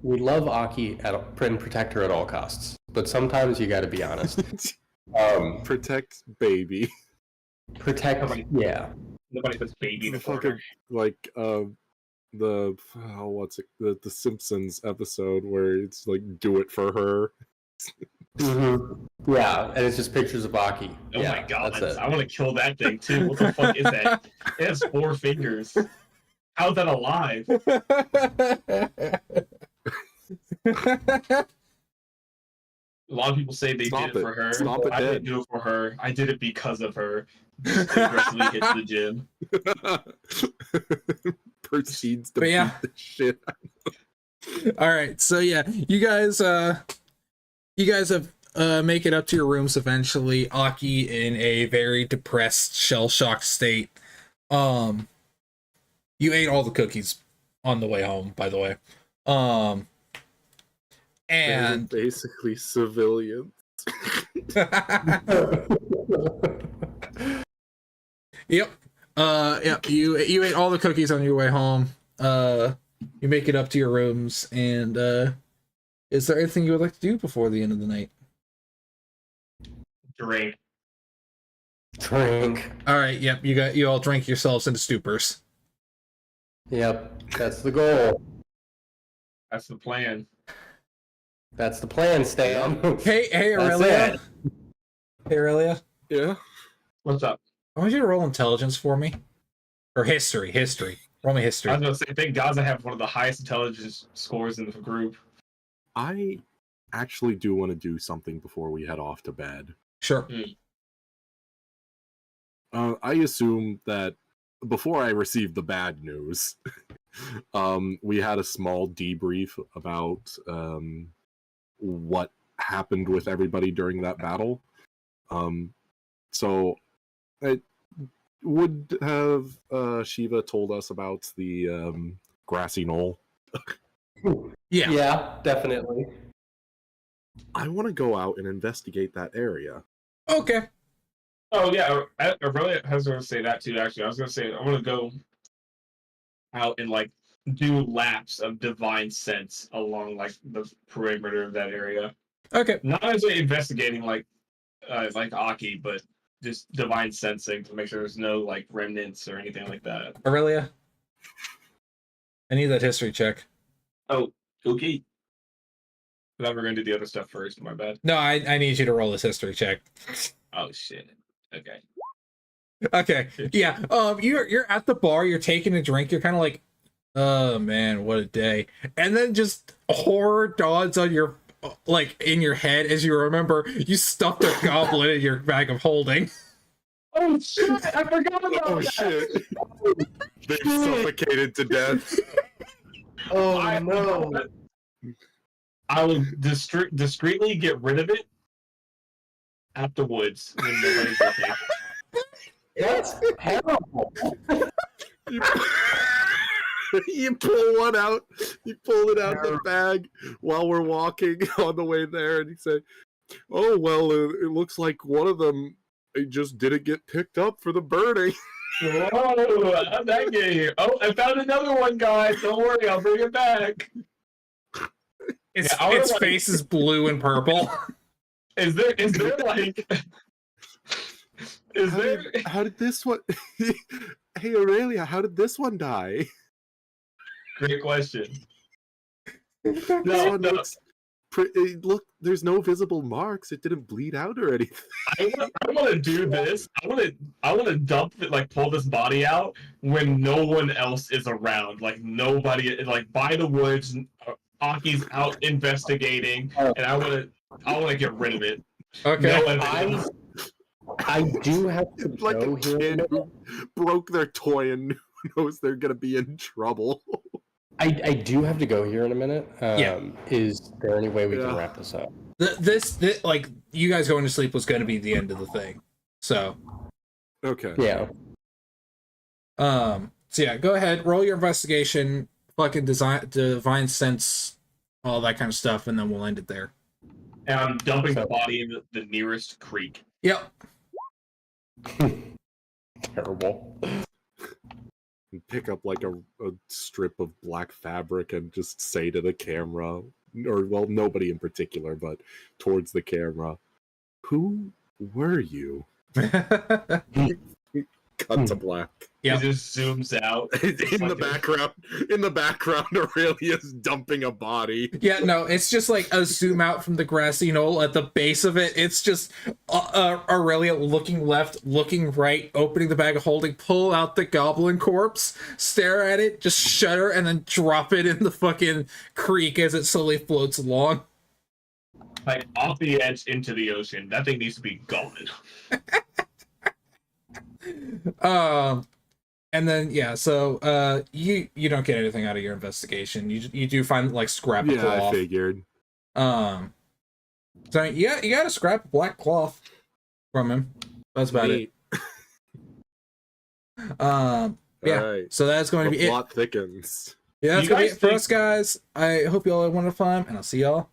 We love Aki and protect her at all costs. But sometimes you got to be honest.
Protect baby.
Protect. Yeah.
Nobody puts baby in the
fucking
corner.
the Simpsons episode where it's like do it for her.
Mm-hmm. Yeah, and it's just pictures of Aki.
Oh my god, I want to kill that thing too. What the fuck is that? It has 4 fingers. How's that alive? A lot of people say they did it for her. I didn't do it for her. I did it because of her. Aggressively hits the gym.
Proceeds to beat the shit.
All right, so yeah, you guys have make it up to your rooms eventually. Aki in a very depressed, shell-shocked state. You ate all the cookies on the way home, by the way. And
they're basically civilians.
Yep. You ate all the cookies on your way home. You make it up to your rooms, and is there anything you would like to do before the end of the night?
Drink.
All right. Yep. You all drink yourselves into stupors.
Yep. That's the goal.
That's the plan.
That's the plan, Stan.
Hey, Aurelia. Hey, Aurelia.
Yeah.
What's up?
I want you to roll intelligence for me, or history. Roll me history.
I was gonna say, thank God I have one of the highest intelligence scores in the group.
I actually do want to do something before we head off to bed.
Sure.
I assume that before I received the bad news, we had a small debrief about what happened with everybody during that battle. So I would have Shiva told us about the grassy knoll.
Yeah.
Yeah, definitely.
I want to go out and investigate that area.
Okay.
Oh yeah, I really was going to say that too. Actually, I was going to say I want to go out and like do laps of divine sense along like the perimeter of that area.
Okay.
Not necessarily investigating like Aki, but just divine sensing to make sure there's no like remnants or anything like that.
Aurelia, I need that history check.
Oh, okay. I thought we were going to do the other stuff first. My bad.
No, I need you to roll this history check.
Oh shit. Okay.
Okay. Yeah. You're at the bar. You're taking a drink. You're kind of like, oh man, what a day. And then just horror dawns on your like in your head as you remember you stuffed a goblin in your bag of holding.
Oh shit! I forgot about
Oh
that.
shit! They've suffocated to death.
Oh no!
I will discreetly get rid of it afterwards when nobody's looking.
That's terrible.
You pull one out. You pull it out the bag while we're walking on the way there, and you say, "Oh well, it looks like one of them just didn't get picked up for the burning."
Whoa! How'd that get here? Oh, I found another one, guys. Don't worry, I'll bring it back.
Its face is blue and purple.
Is there like?
How did this one? Hey Aurelia, how did this one die?
Great question.
This
No,
one
no.
looks look, there's no visible marks. It didn't bleed out or anything.
I want to do this. I want to dump it, like pull this body out when no one else is around. Like nobody, like by the woods. Aki's out investigating, and I want to get rid of it.
Okay.
No evidence.
I do have to
Like
go
a
here.
kid who broke their toy and knows they're gonna be in trouble.
I do have to go here in a minute.
Yeah.
Is there any way we can
Yeah.
wrap this up?
This like you guys going to sleep was going to be the end of the thing. So
Okay.
Yeah.
So yeah, go ahead, roll your investigation, fucking divine sense, all that kind of stuff, and then we'll end it there.
And I'm dumping the body in the nearest creek.
Yep.
Terrible.
And pick up like a strip of black fabric and just say to the camera, or well, nobody in particular, but towards the camera, "Who were you?" Cut to black.
Yeah.
It just zooms out.
In the background, Aurelia's dumping a body.
Yeah, no, it's just like a zoom out from the grassy knoll at the base of it. It's just Aurelia looking left, looking right, opening the bag of holding, pull out the goblin corpse, stare at it, just shudder, and then drop it in the fucking creek as it slowly floats along.
Like off the edge into the ocean. That thing needs to be gone.
And then yeah, so you don't get anything out of your investigation. You do find like scrap of cloth.
I figured.
So you got a scrap of black cloth from him. That's about
Neat.
it. Yeah.
Alright.
So that's going to
The
be it.
plot thickens.
Yeah, that's
You
going to be
guys
it for
think-
us, guys. I hope you all had a wonderful time, and I'll see y'all next